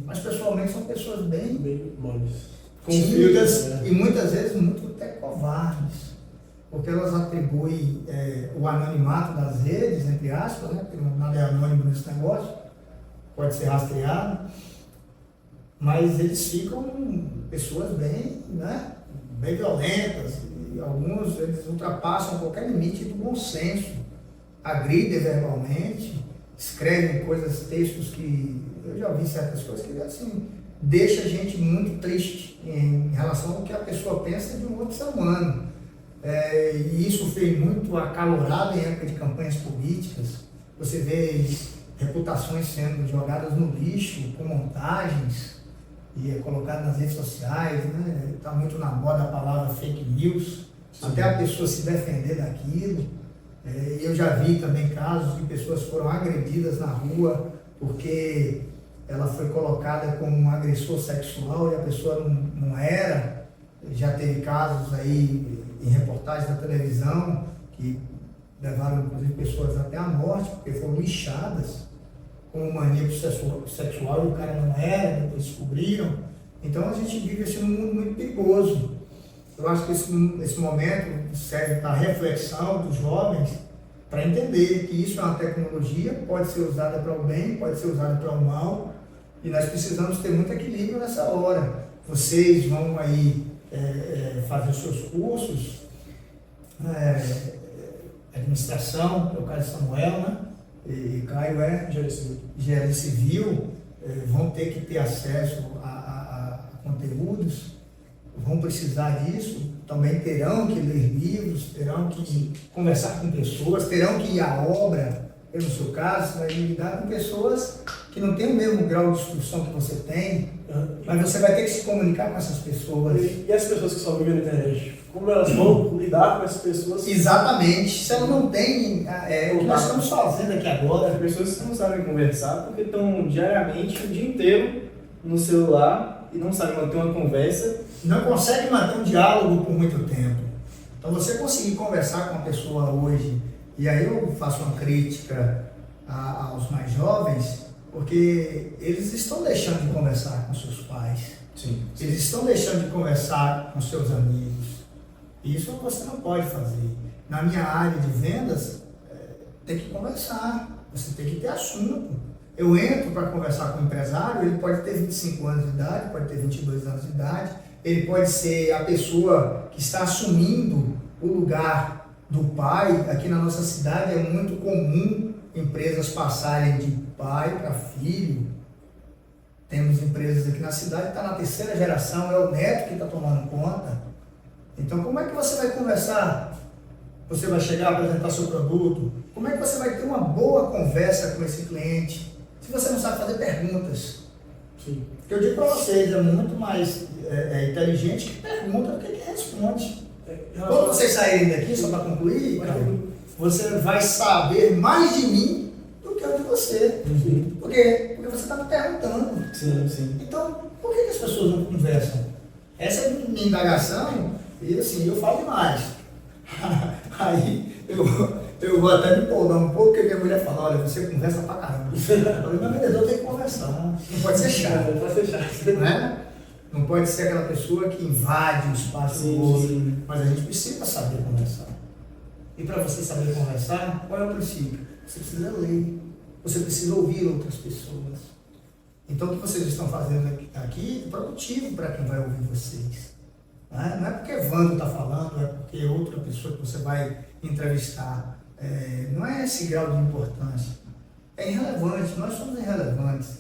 Mas pessoalmente são pessoas bem moles. tímidas e muitas vezes muito até covardes, porque elas atribuem o anonimato das redes, entre aspas, né, porque nada é anônimo nesse negócio, pode ser rastreado, mas eles ficam pessoas bem violentas, e alguns eles ultrapassam qualquer limite do bom senso, agridem verbalmente, escrevem textos que eu já vi certas coisas que assim deixa a gente muito triste em relação ao que a pessoa pensa de um outro ser humano. E isso foi muito acalorado em época de campanhas políticas. Você vê reputações sendo jogadas no lixo, com montagens, e colocado nas redes sociais, né? Está muito na moda a palavra fake news, até a pessoa se defender daquilo. Eu já vi também casos de pessoas que foram agredidas na rua porque ela foi colocada como um agressor sexual e a pessoa não era. Já teve casos aí em reportagens da televisão que levaram inclusive pessoas até a morte porque foram lixadas com um maníaco sexual e o cara não era, depois descobriram. Então a gente vive assim, num mundo muito perigoso. Eu acho que esse momento serve para a reflexão dos jovens, para entender que isso é uma tecnologia, pode ser usada para o bem, pode ser usada para o mal, e nós precisamos ter muito equilíbrio nessa hora. Vocês vão aí fazer os seus cursos, administração, é o caso de Samuel, né? E Caio é engenharia civil, vão ter que ter acesso a conteúdos, vão precisar disso, também terão que ler livros, terão que conversar com pessoas, terão que ir à obra. No seu caso, você vai lidar com pessoas que não têm o mesmo grau de instrução que você tem, mas você vai ter que se comunicar com essas pessoas. E as pessoas que só vivem na internet? Como elas vão lidar com essas pessoas? Exatamente. Se elas não têm o que nós estamos fazendo aqui agora. As pessoas que não sabem conversar porque estão diariamente, o dia inteiro, no celular e não sabem manter uma conversa. Não conseguem manter um diálogo por muito tempo. Então, você conseguir conversar com uma pessoa hoje, e aí eu faço uma crítica aos mais jovens, porque eles estão deixando de conversar com seus pais. Sim. Eles estão deixando de conversar com seus amigos. Isso você não pode fazer. Na minha área de vendas, tem que conversar, você tem que ter assunto. Eu entro para conversar com um empresário, ele pode ter 25 anos de idade, pode ter 22 anos de idade, ele pode ser a pessoa que está assumindo o lugar do pai. Aqui na nossa cidade é muito comum empresas passarem de pai para filho. Temos empresas aqui na cidade que está na terceira geração, é o neto que está tomando conta. Então, como é que você vai conversar? Você vai chegar a apresentar seu produto? Como é que você vai ter uma boa conversa com esse cliente se você não sabe fazer perguntas? Sim. Eu digo para vocês, é muito mais inteligente que pergunta do que responde. Quando vocês saírem daqui, só para concluir, você vai saber mais de mim do que eu de você. Sim. Por quê? Porque você está me perguntando. Sim, sim. Então, por que as pessoas não conversam? Essa é a minha indagação. E assim, eu falo demais. Aí eu vou até me empolgar um pouco, porque minha mulher fala, olha, você conversa pra caramba. Eu falei, meu vendedor tem que conversar, não pode ser chato. Não pode ser chato. Né? Não pode ser aquela pessoa que invade o espaço do outro. Mas a gente precisa saber conversar. E para você saber conversar, qual é o princípio? Você precisa ler. Você precisa ouvir outras pessoas. Então, o que vocês estão fazendo aqui é produtivo para quem vai ouvir vocês. Não é porque Evandro está falando, é porque outra pessoa que você vai entrevistar. Não é esse grau de importância. É irrelevante, nós somos irrelevantes.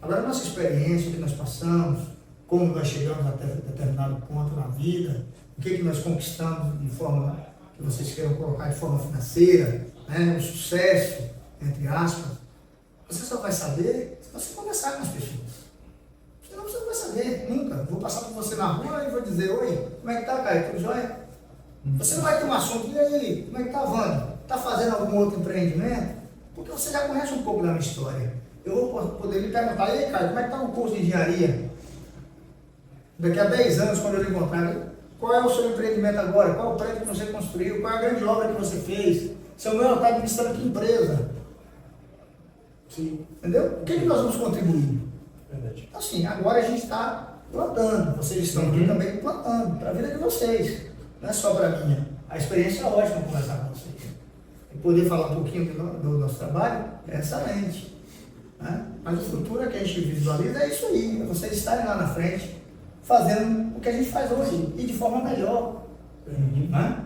Agora, a nossa experiência, o que nós passamos, como nós chegamos até determinado ponto na vida, o que nós conquistamos de forma que vocês queiram colocar de forma financeira, o sucesso, entre aspas, você só vai saber se você conversar com as pessoas. Senão você não vai saber, nunca. Vou passar por você na rua e vou dizer, oi, como é que tá, cara? Tudo jóia? Você não vai ter um assunto, e aí, como é que tá, Wanda? Tá fazendo algum outro empreendimento? Porque você já conhece um pouco da minha história. Eu vou poder lhe perguntar, e aí, cara, como é que tá o curso de engenharia? Daqui a 10 anos, quando eu lhe encontrar, qual é o seu empreendimento agora? Qual é o prédio que você construiu? Qual é a grande obra que você fez? Samuel está administrando que empresa? Sim. Entendeu? O que nós vamos contribuir? Verdade. Assim, agora a gente está plantando. Vocês estão aqui também plantando para a vida de vocês. Não é só para a minha. A experiência é ótima conversar com vocês. E poder falar um pouquinho do nosso trabalho é excelente. Né? Mas o futuro que a gente visualiza é isso aí. É vocês estarem lá na frente fazendo o que a gente faz hoje e de forma melhor. Né?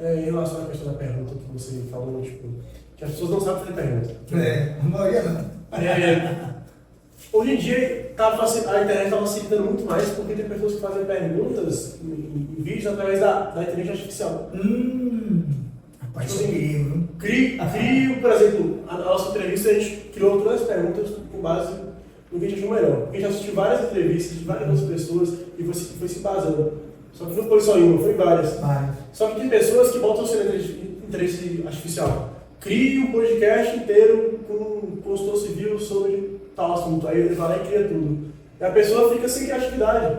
Em relação à questão da pergunta que você falou, tipo, que as pessoas não sabem fazer pergunta. A maioria não. Hoje em dia, a internet está facilitando muito mais porque tem pessoas que fazem perguntas em vídeos através da inteligência artificial. Rapaz, tipo assim, crio, por exemplo, a nossa entrevista, a gente criou todas as perguntas com base no vídeo de melhor. Porque a gente assistiu várias entrevistas de várias outras pessoas e foi se basando. Só que não foi só em uma, foi em várias. Só que tem pessoas que botam o seu interesse artificial. Crie um podcast inteiro com consultor civil sobre tal assunto. Aí ele vai lá e cria tudo. E a pessoa fica sem criatividade.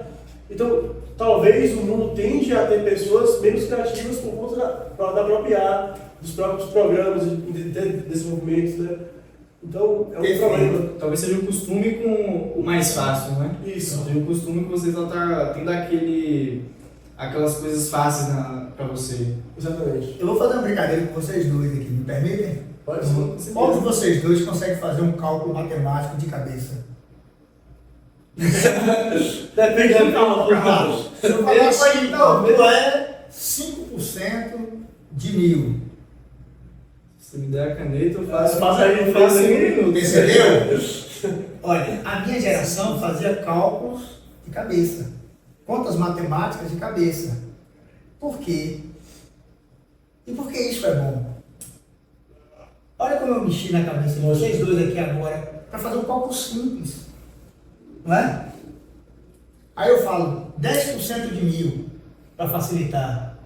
Então, talvez o mundo tende a ter pessoas menos criativas por conta da própria área, dos próprios programas de desenvolvimento, né? Então, é um problema. Talvez seja um costume com o mais fácil, né? Isso. Seja um costume que você só tá tendo aquelas coisas fáceis para você. Exatamente. Eu vou fazer uma brincadeira com vocês dois aqui, me permitem? Pode ser. Qual de vocês dois consegue fazer um cálculo matemático de cabeça? Depende do cálculo. Se eu falar assim, não, é 5% de 1000. Se me der a caneta, eu faço. Faz faço aí. em um minuto. Percebeu? Olha, a minha geração fazia cálculos de cabeça, contas matemáticas de cabeça. Por quê? E por que isso é bom? Olha como eu mexi na cabeça de vocês dois aqui agora, para fazer um cálculo simples. Não é? Aí eu falo 10% de 1.000, para facilitar.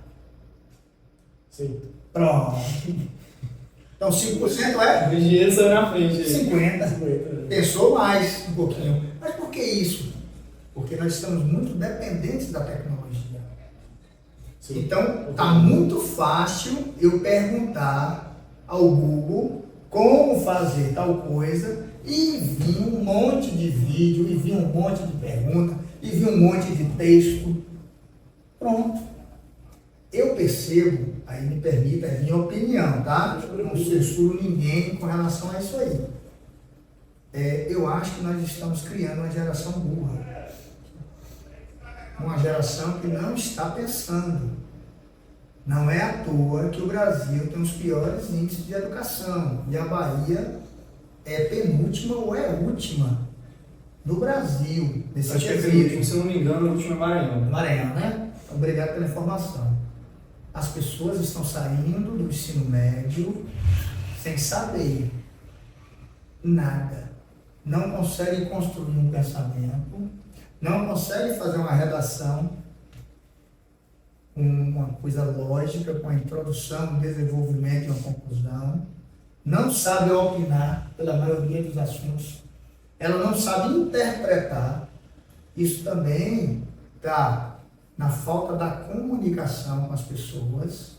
Sim. Pronto. Então 5% é O dinheiro saiu na frente. 50. 50. Pensou mais um pouquinho. Mas por que isso? Porque nós estamos muito dependentes da tecnologia. Sim. Então, está muito fácil eu perguntar ao Google como fazer tal coisa e vir um monte de vídeo, e vir um monte de pergunta, e vir um monte de texto. Pronto. Eu percebo, aí me permita, é minha opinião, tá? Não censuro ninguém com relação a isso aí. Eu acho que nós estamos criando uma geração burra. Uma geração que não está pensando. Não é à toa que o Brasil tem os piores índices de educação. E a Bahia é penúltima ou é última do Brasil. Nesse Acho que é quesito. penúltimo, se eu não me engano, o último é Maranhão. Maranhão, né? Obrigado pela informação. As pessoas estão saindo do ensino médio sem saber nada. Não conseguem construir um pensamento, não conseguem fazer uma redação, uma coisa lógica, com a introdução, um desenvolvimento e uma conclusão. Não sabe opinar pela maioria dos assuntos. Ela não sabe interpretar. Isso também está na falta da comunicação com as pessoas,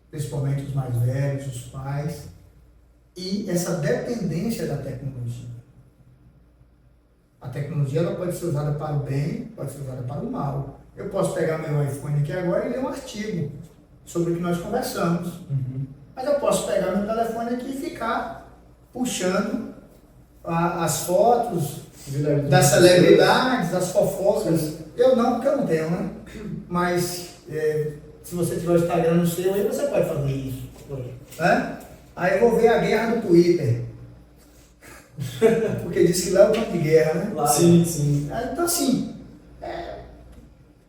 principalmente os mais velhos, os pais, e essa dependência da tecnologia. A tecnologia ela pode ser usada para o bem, pode ser usada para o mal. Eu posso pegar meu iPhone aqui agora e ler um artigo sobre o que nós conversamos. Mas eu posso pegar meu telefone aqui e ficar puxando as fotos das celebridades, as fofocas. Eu não, porque eu não tenho, né? Mas se você tiver o Instagram no seu, aí você pode fazer isso. Né? Aí eu vou ver a guerra do Twitter. Porque diz que lá é o campo de guerra, né? Lá, Sim, sim. Então assim,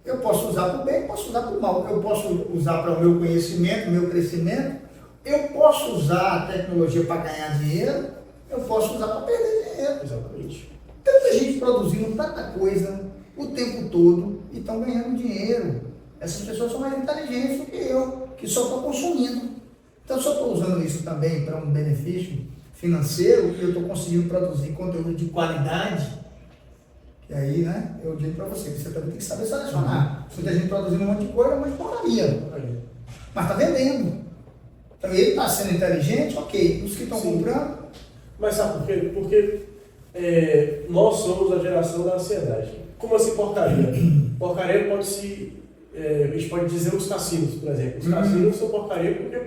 eu posso usar para o bem, posso usar para o mal. Eu posso usar para o meu conhecimento, o meu crescimento. Eu posso usar a tecnologia para ganhar dinheiro. Eu posso usar para perder dinheiro. Exatamente. Tanta gente produzindo tanta coisa o tempo todo e estão ganhando dinheiro. Essas pessoas são mais inteligentes do que eu, que só estou consumindo. Então, se eu estou usando isso também para um benefício financeiro, eu estou conseguindo produzir conteúdo de qualidade, e aí, né, eu digo para você, que você também tem que saber selecionar. Muita gente produzindo um monte de coisa, um monte de porcaria. Mas está vendendo. Então, ele está sendo inteligente, ok. Os que estão comprando... Mas sabe por quê? Porque nós somos a geração da ansiedade. Como assim porcaria? Porcaria pode-se... a gente pode dizer os cassinos, por exemplo. Os cassinos são porcaria porque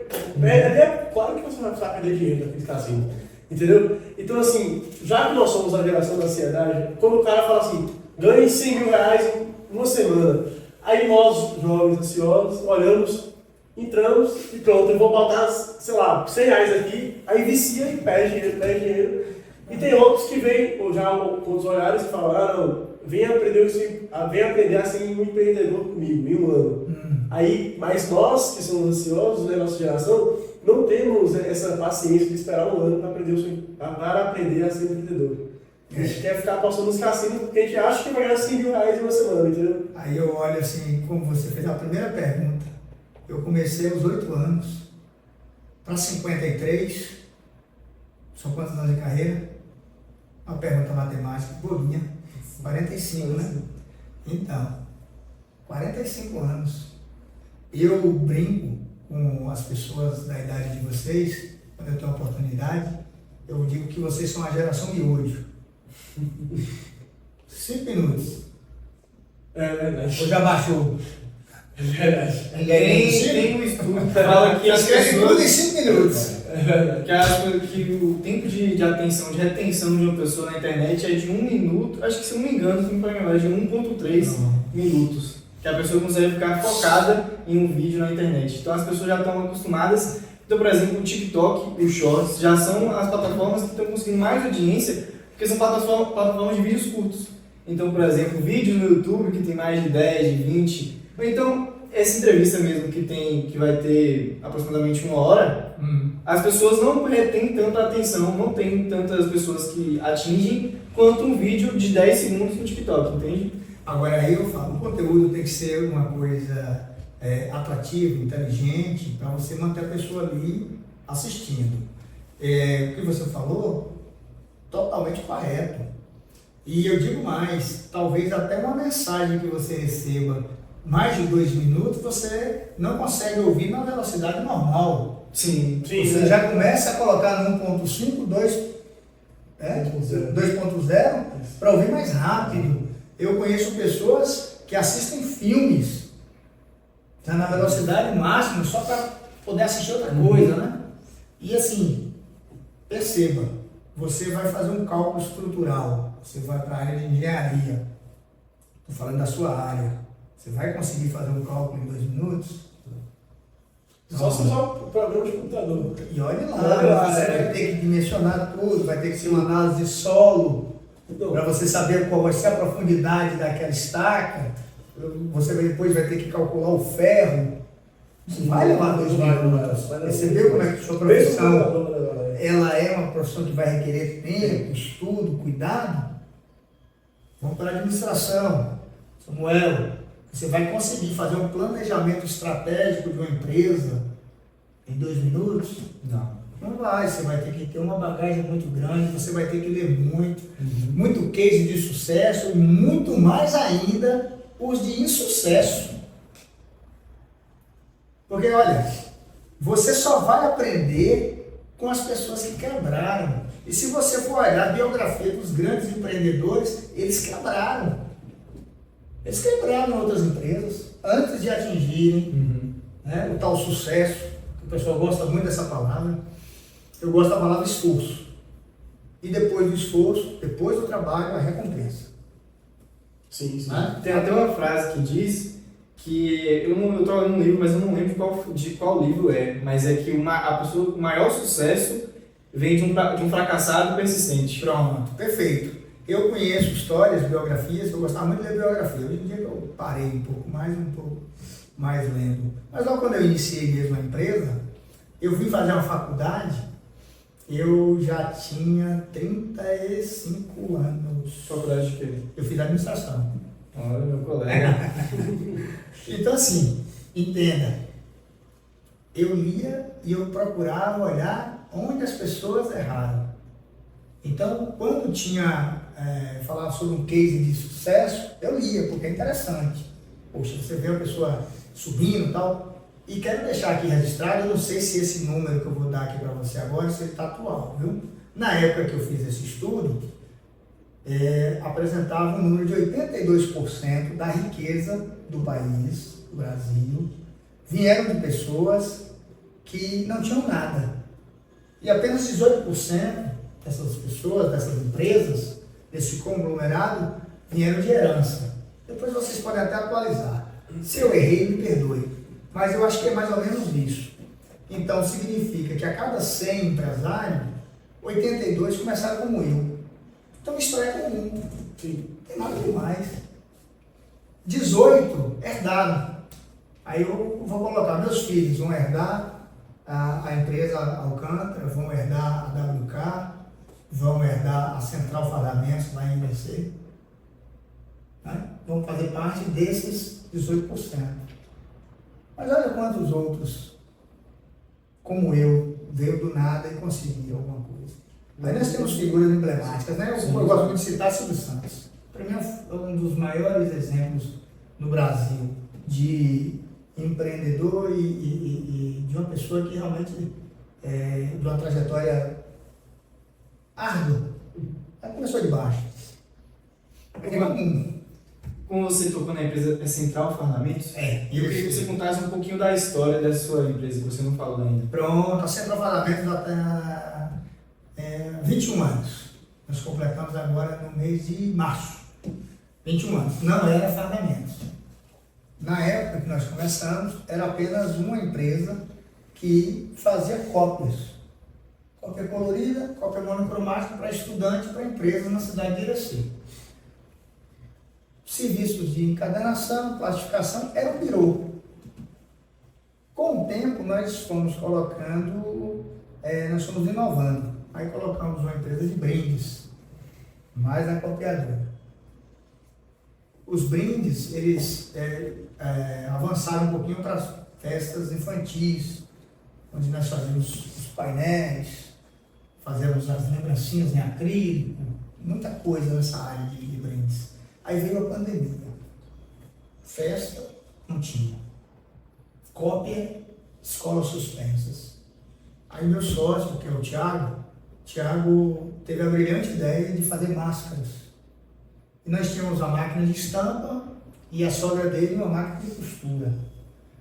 claro que você vai precisar perder dinheiro naqueles cassinos. Entendeu? Então, assim, já que nós somos a geração da ansiedade, quando o cara fala assim, ganhe 100 mil reais em uma semana, aí nós, jovens ansiosos, olhamos, entramos e pronto, eu vou botar, sei lá, 100 reais aqui, aí vicia e perde dinheiro. E tem outros que vêm, ou já com os olhares e falam, não, vem aprender a ser um empreendedor comigo, em um ano. Aí, mas nós, que somos ansiosos, né, nossa geração, não temos essa paciência de esperar um ano para aprender a ser empreendedor. A gente quer ficar passando nos cassinos porque a gente acha que vai ganhar 100 mil reais em uma semana, entendeu? Aí eu olho assim, como você fez a primeira pergunta, eu comecei aos 8 anos, para 53, são quantos anos de carreira? Uma pergunta matemática, bobinha, 45, né? Então, 45 anos. Eu brinco com as pessoas da idade de vocês, quando eu tenho a oportunidade, eu digo que vocês são a geração de hoje. 5 minutos. É verdade. Ou já baixou? É verdade. Tem um estudo que fala que as Escreve tudo em pessoas... 5 minutos. Que o tempo de atenção, de retenção de uma pessoa na internet é de 1 minuto, acho que se eu não me engano, se não me engano, é de 1,3 minutos. Que a pessoa consegue ficar focada em um vídeo na internet. Então as pessoas já estão acostumadas Então, por exemplo, o TikTok e o Shorts já são as plataformas que estão conseguindo mais audiência, porque são plataformas de vídeos curtos. Então, por exemplo, vídeos no YouTube que tem mais de 10, de 20, ou então essa entrevista mesmo que vai ter aproximadamente 1 hora, as pessoas não retêm tanta atenção, não tem tantas pessoas que atingem quanto um vídeo de 10 segundos no TikTok, entende? Agora aí eu falo, o conteúdo tem que ser uma coisa atrativa, inteligente, para você manter a pessoa ali assistindo. O que você falou, totalmente correto. E eu digo mais, talvez até uma mensagem que você receba mais de 2 minutos, você não consegue ouvir na velocidade normal. Sim. Você já começa a colocar no 1.5, 2.0 para ouvir mais rápido. Eu conheço pessoas que assistem filmes na velocidade máxima só para poder assistir outra coisa, né? E assim, perceba, você vai fazer um cálculo estrutural, você vai para a área de engenharia, estou falando da sua área, você vai conseguir fazer um cálculo em 2 minutos? Só se usar o programa de computador. E olha lá, você vai ter que dimensionar tudo, vai ter que ser uma análise de solo, para você saber qual vai ser a profundidade daquela estaca, você depois vai ter que calcular o ferro. Vai levar 2 minutos. Percebeu como é que a sua profissão ela é uma profissão que vai requerer tempo, estudo, cuidado? Vamos para a administração. Samuel, você vai conseguir fazer um planejamento estratégico de uma empresa em 2 minutos? Não vai, você vai ter que ter uma bagagem muito grande, você vai ter que ler muito, muito case de sucesso e muito mais ainda os de insucesso. Porque olha, você só vai aprender com as pessoas que quebraram. E se você for olhar a biografia dos grandes empreendedores, eles quebraram. Eles quebraram em outras empresas antes de atingirem o tal sucesso, que o pessoal gosta muito dessa palavra. Eu gosto da palavra esforço. E depois do esforço, depois do trabalho, a recompensa. Sim. Tem até uma frase que diz que eu estou lendo um livro, mas eu não lembro de qual livro é, mas é que o maior sucesso vem de um fracassado persistente. Pronto, perfeito. Eu conheço histórias, biografias, eu gostava muito de ler biografia. Hoje em dia eu parei um pouco mais lendo. Mas logo quando eu iniciei mesmo a empresa, eu vim fazer uma faculdade, eu já tinha 35 anos. Faculdade de quê? Eu fiz administração. Olha, meu colega. Então assim, entenda, eu lia e eu procurava olhar onde as pessoas erraram. Então, quando tinha falava sobre um case de sucesso, eu lia, porque é interessante. Poxa, você vê uma pessoa subindo e tal, e quero deixar aqui registrado, eu não sei se esse número que eu vou dar aqui para você agora, se ele está atual, viu? Na época que eu fiz esse estudo, apresentava um número de 82% da riqueza do país, do Brasil, vieram de pessoas que não tinham nada. E apenas 18% dessas pessoas, dessas empresas, desse conglomerado, vieram de herança. Depois vocês podem até atualizar. Se eu errei, me perdoe. Mas eu acho que é mais ou menos isso. Então, significa que a cada 100 empresários, 82 começaram como eu. Então, isso é comum. Sim. Não tem nada demais. 18 herdaram. Aí eu vou colocar, meus filhos vão herdar a empresa Alcântara, vão herdar a WK, vão herdar a Central Fardamentos lá em IBC. Né? Vão fazer parte desses 18%. Mas olha quantos outros, como eu, veio do nada e conseguiu alguma coisa. Aí nós temos figuras emblemáticas, né? Eu gosto muito de citar Silvio Santos. Para mim é um dos maiores exemplos no Brasil de empreendedor e de uma pessoa que realmente de uma trajetória árdua. Ela começou de baixo. Como você tocou na empresa Central Fardamentos, e eu queria que você contasse um pouquinho da história da sua empresa, que você não falou ainda. Pronto, a Central Fardamentos já tem 21 anos. Nós completamos agora no mês de março. 21 anos. Não era fardamentos. Na época que nós começamos, era apenas uma empresa que fazia cópias. Cópia colorida, cópia monocromática para estudante, para empresas na cidade de Irecê. Serviços de encadernação, plastificação, era um birô. Com o tempo, nós fomos colocando, nós fomos inovando. Aí colocamos uma empresa de brindes, mais na copiadora. Os brindes, eles avançaram um pouquinho para as festas infantis, onde nós fazíamos os painéis, fazíamos as lembrancinhas em acrílico, muita coisa nessa área de brindes. Aí veio a pandemia. Festa, não tinha. Cópia, escolas suspensas. Aí meu sócio, que é o Thiago teve a brilhante ideia de fazer máscaras. E nós tínhamos a máquina de estampa e a sogra dele uma máquina de costura.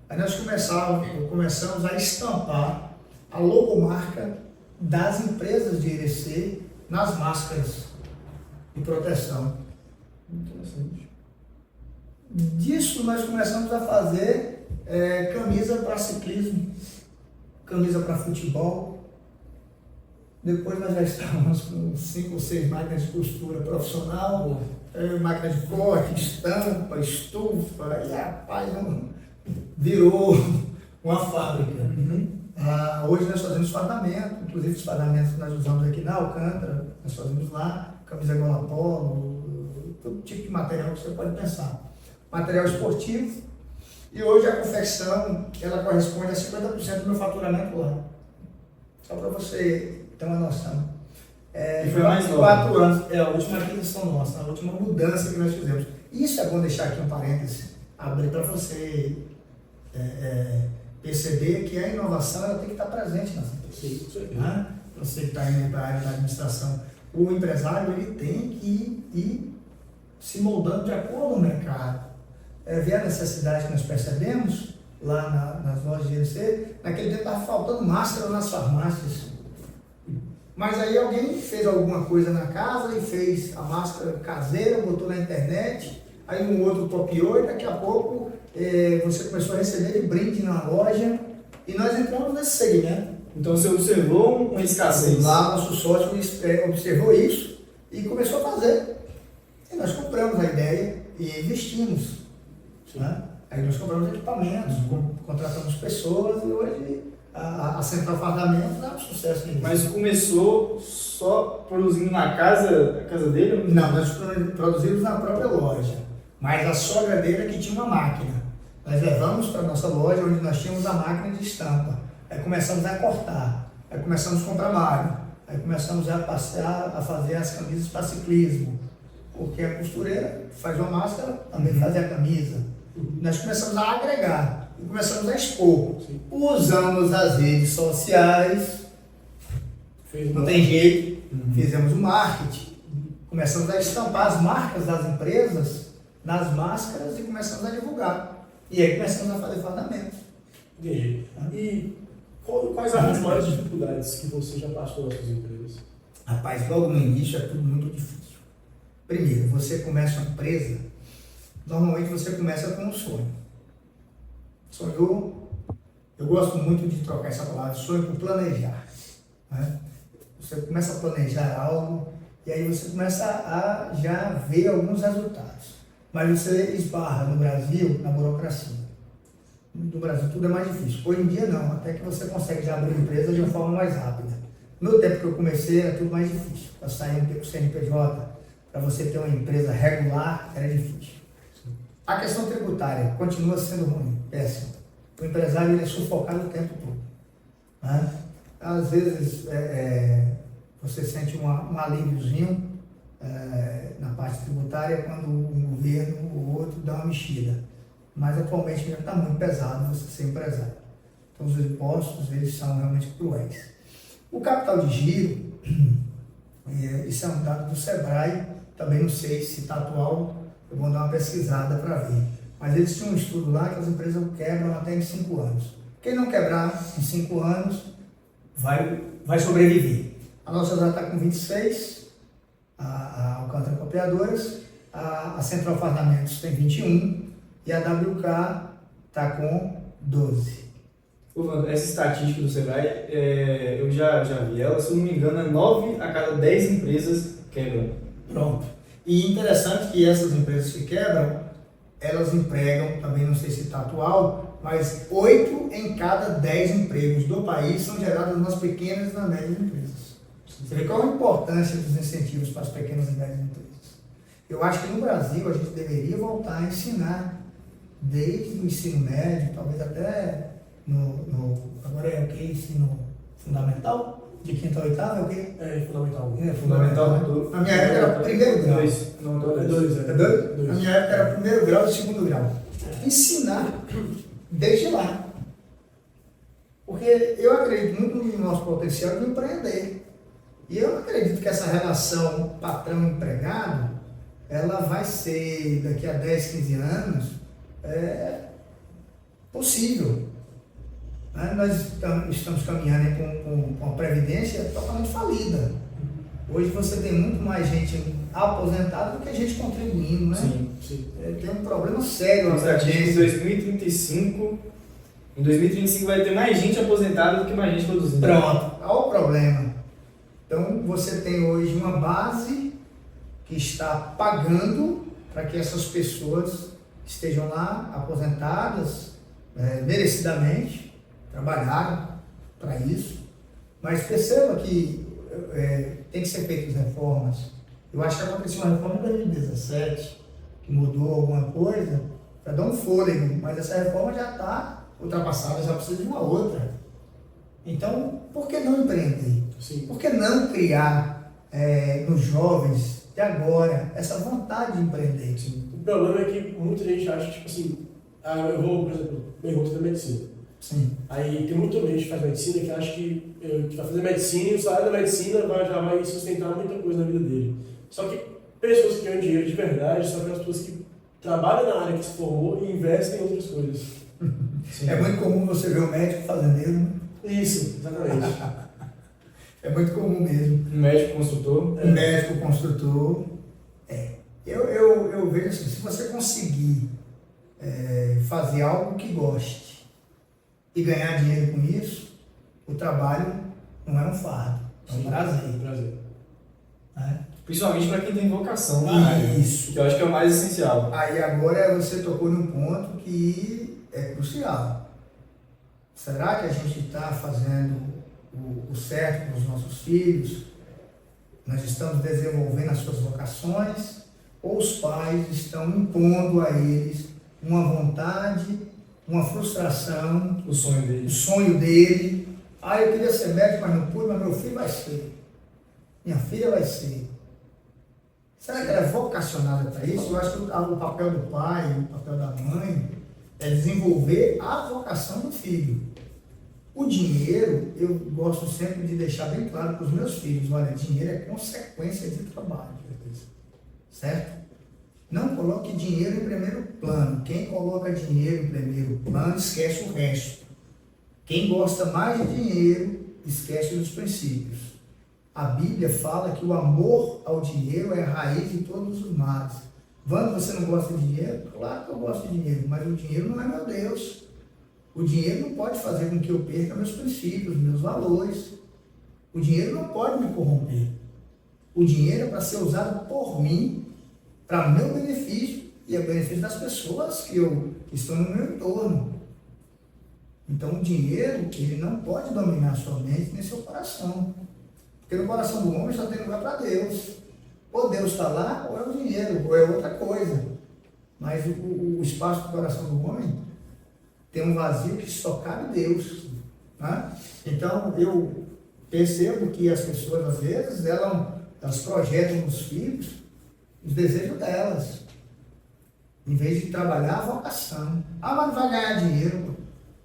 Aí nós começamos a estampar a logomarca das empresas de Irecê nas máscaras de proteção. Interessante. Disso nós começamos a fazer camisa para ciclismo, camisa para futebol. Depois nós já estávamos com 5 ou 6 máquinas de costura profissional, máquina de corte, estampa, estufa, e rapaz, virou uma fábrica. Hoje nós fazemos fardamento, inclusive os fardamentos que nós usamos aqui na Alcântara, nós fazemos lá, camisa gola polo, todo tipo de material que você pode pensar. Material esportivo, e hoje a confecção, ela corresponde a 50% do meu faturamento lá. Só para você ter uma noção. E foi mais 4 anos, a última aquisição nossa, a última mudança que nós fizemos. Isso é bom deixar aqui um parêntese, abrir para você perceber que a inovação ela tem que estar presente nas empresas. Sim, com certeza. Né? Você que está indo para a área da administração, o empresário ele tem que ir se moldando de acordo com o mercado. Ver a necessidade que nós percebemos lá nas lojas de IRC, naquele tempo estava faltando máscara nas farmácias. Mas aí alguém fez alguma coisa na casa e fez a máscara caseira, botou na internet, aí um outro copiou e daqui a pouco você começou a receber de brinde na loja e nós entramos nesse segmento. Então você observou uma escassez. Lá nosso sócio observou isso e começou a fazer. E nós compramos a ideia e investimos. Né? Aí nós compramos equipamentos, contratamos pessoas e hoje a Central Fardamento dá um sucesso nisso. Mas começou só produzindo na casa dele? Não, nós produzimos na própria loja, mas a sogra dele é que tinha uma máquina. Nós levamos para a nossa loja onde nós tínhamos a máquina de estampa. Aí começamos a cortar, aí começamos a comprar malha, aí começamos a passear, a fazer as camisas para ciclismo, porque a costureira faz uma máscara, também faz a camisa. Nós começamos a agregar e começamos a expor. Sim. Usamos as redes sociais, não tem jeito, fizemos o marketing, começamos a estampar as marcas das empresas nas máscaras e começamos a divulgar. E aí começamos a fazer fardamentos. Entendi. E quais as maiores dificuldades que você já passou nas suas empresas? Rapaz, logo no início é tudo muito difícil. Primeiro, você começa uma empresa, normalmente você começa com um sonho. Sonhou, eu gosto muito de trocar essa palavra, sonho por planejar. Né? Você começa a planejar algo e aí você começa a já ver alguns resultados. Mas você esbarra no Brasil, na burocracia. No Brasil tudo é mais difícil. Hoje em dia não, até que você consegue já abrir uma empresa de uma forma mais rápida. No tempo que eu comecei era tudo mais difícil. Para sair um CNPJ, para você ter uma empresa regular, era difícil. A questão tributária continua sendo ruim, péssima. O empresário ele é sufocado o tempo todo. Né? Às vezes você sente um alíviozinho na parte tributária quando um governo ou outro dá uma mexida. Mas atualmente já está muito pesado você ser empresário. Então os impostos eles são realmente cruéis. O capital de giro, isso é um dado do Sebrae, também não sei se está atual, eu vou dar uma pesquisada para ver. Mas eles tinham um estudo lá que as empresas quebram até em 5 anos. Quem não quebrar em 5 anos vai sobreviver. A nossa já está com 26, a Alcântara Copiadoras, a Central Fardamentos tem 21 e a WK está com 12. Ô, Wanda, essa estatística do Sebrae, eu já vi ela, se eu não me engano, é 9 a cada 10 empresas quebram. Pronto. E interessante que essas empresas que quebram, elas empregam, também não sei se está atual, mas 8 em cada 10 empregos do país são gerados nas pequenas e nas médias empresas. Você vê qual a importância dos incentivos para as pequenas e médias empresas. Eu acho que no Brasil a gente deveria voltar a ensinar desde o ensino médio, talvez até agora é o que? Ensino fundamental? De quinta a oitava é o quê? É fundamental. É fundamental. Na minha época era primeiro grau. Não, é 2. É 2? Na minha época era primeiro grau e segundo grau. Ensinar desde lá. Porque eu acredito muito no nosso potencial de empreender. E eu acredito que essa relação patrão-empregado, ela vai ser, daqui a 10, 15 anos, possível. Nós estamos caminhando com uma previdência totalmente falida. Hoje você tem muito mais gente aposentada do que gente contribuindo, né? Sim. Tem um problema sério. Em 2035 vai ter mais gente aposentada do que mais gente produzindo. Pronto, olha o problema. Então você tem hoje uma base que está pagando para que essas pessoas estejam lá aposentadas merecidamente, trabalharam para isso, mas perceba que tem que ser feitas reformas. Eu acho que aconteceu uma reforma em 2017, que mudou alguma coisa, para dar um fôlego, mas essa reforma já está ultrapassada, já precisa de uma outra. Então, por que não empreender? Sim. Por que não criar nos jovens de agora essa vontade de empreender? Sim. O problema é que muita gente acha, tipo assim, eu vou, por exemplo, meu irmão estuda medicina. Sim. Aí tem muita gente que faz medicina que acha que vai fazer medicina e o salário da medicina já vai sustentar muita coisa na vida dele. Só que pessoas que ganham dinheiro de verdade são aquelas pessoas que trabalham na área que se formou e investem em outras coisas. Sim. É muito comum você ver um médico fazendeiro, né? Isso, exatamente. É muito comum mesmo. Um médico construtor. Um médico construtor. Eu vejo assim, se você conseguir fazer algo que goste e ganhar dinheiro com isso, o trabalho não é um fardo, é um prazer. Né? Principalmente para quem tem vocação na área. Isso. Que eu acho que é o mais essencial. Aí agora você tocou num ponto que é crucial. Será que a gente está fazendo o certo com os nossos filhos? Nós estamos desenvolvendo as suas vocações? Ou os pais estão impondo a eles uma vontade, uma frustração, O sonho dele. o sonho dele? Eu queria ser médico, mas não pude, mas meu filho vai ser. Minha filha vai ser. Será que ela é vocacionada para isso? Eu acho que o papel do pai, o papel da mãe, é desenvolver a vocação do filho. O dinheiro, eu gosto sempre de deixar bem claro para os meus filhos, olha, dinheiro é consequência de trabalho, certo? Não coloque dinheiro em primeiro plano. Quem coloca dinheiro em primeiro plano, esquece o resto. Quem gosta mais de dinheiro, esquece dos princípios. A Bíblia fala que o amor ao dinheiro é a raiz de todos os males. Wanda, você não gosta de dinheiro? Claro que eu gosto de dinheiro, mas o dinheiro não é meu Deus. O dinheiro não pode fazer com que eu perca meus princípios, meus valores. O dinheiro não pode me corromper. O dinheiro é para ser usado por mim, para meu benefício e o benefício das pessoas que estão no meu entorno. Então o dinheiro, ele não pode dominar sua mente nem seu coração. Porque no coração do homem só tem lugar para Deus. Ou Deus está lá, ou é o dinheiro, ou é outra coisa. Mas o espaço do coração do homem tem um vazio que só cabe Deus. Né? Então eu percebo que as pessoas, às vezes, elas projetam nos filhos os desejos delas, em vez de trabalhar a vocação. Mas não vai ganhar dinheiro.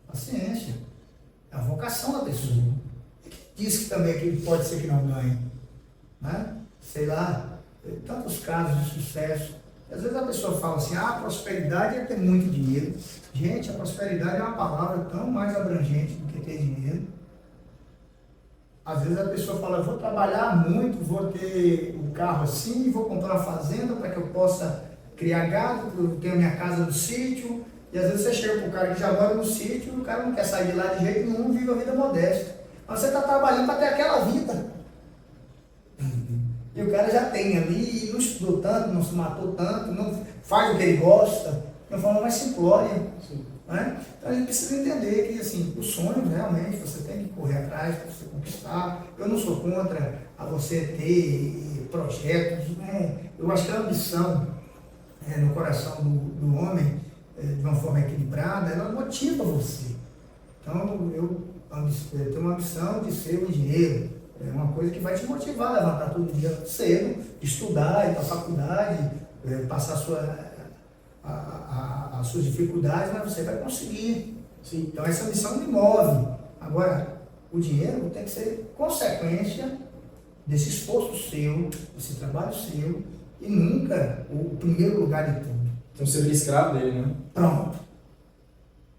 Paciência. É a vocação da pessoa. Diz que também que pode ser que não ganhe. Né? Sei lá, tantos casos de sucesso. Às vezes a pessoa fala assim, a prosperidade é ter muito dinheiro. Gente, a prosperidade é uma palavra tão mais abrangente do que ter dinheiro. Às vezes a pessoa fala, vou trabalhar muito, vou ter um carro assim, vou comprar uma fazenda para que eu possa criar gado, eu tenho minha casa no sítio, E às vezes você chega para o cara que já mora no sítio, e o cara não quer sair de lá de jeito nenhum, vive a vida modesta. Mas você está trabalhando para ter aquela vida. E o cara já tem ali, e não estudou tanto, não se matou tanto, não faz o que ele gosta, de uma forma mais simplória. Né? Então a gente precisa entender que assim, os sonhos realmente você tem que correr atrás para você conquistar. Eu não sou contra a você ter projetos, né? Eu acho que a ambição no coração do homem, de uma forma equilibrada, ela motiva você. Então eu tenho uma ambição de ser um engenheiro. É uma coisa que vai te motivar a levantar todo dia cedo, estudar, ir para a faculdade, passar as suas dificuldades, mas você vai conseguir. Sim. Então essa missão me move. Agora, o dinheiro tem que ser consequência desse esforço seu, desse trabalho seu, e nunca o primeiro lugar de tudo. Então você vira escravo dele, né? Pronto.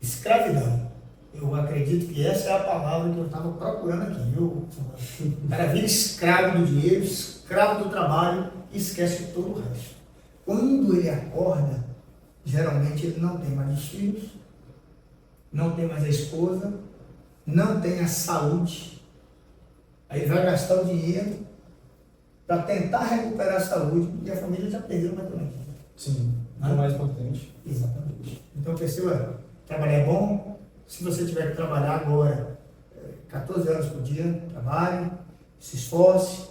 Escravidão. Eu acredito que essa é a palavra que eu estava procurando aqui, viu? O cara vira escravo do dinheiro, escravo do trabalho e esquece de todo o resto. Quando ele acorda, geralmente ele não tem mais os filhos, não tem mais a esposa, não tem a saúde. Aí vai gastar o dinheiro para tentar recuperar a saúde e a família já perdeu mais também. Sim, é o mais importante. Exatamente. Então perceba, trabalhar é bom. Se você tiver que trabalhar agora 14 horas por dia, trabalhe, se esforce,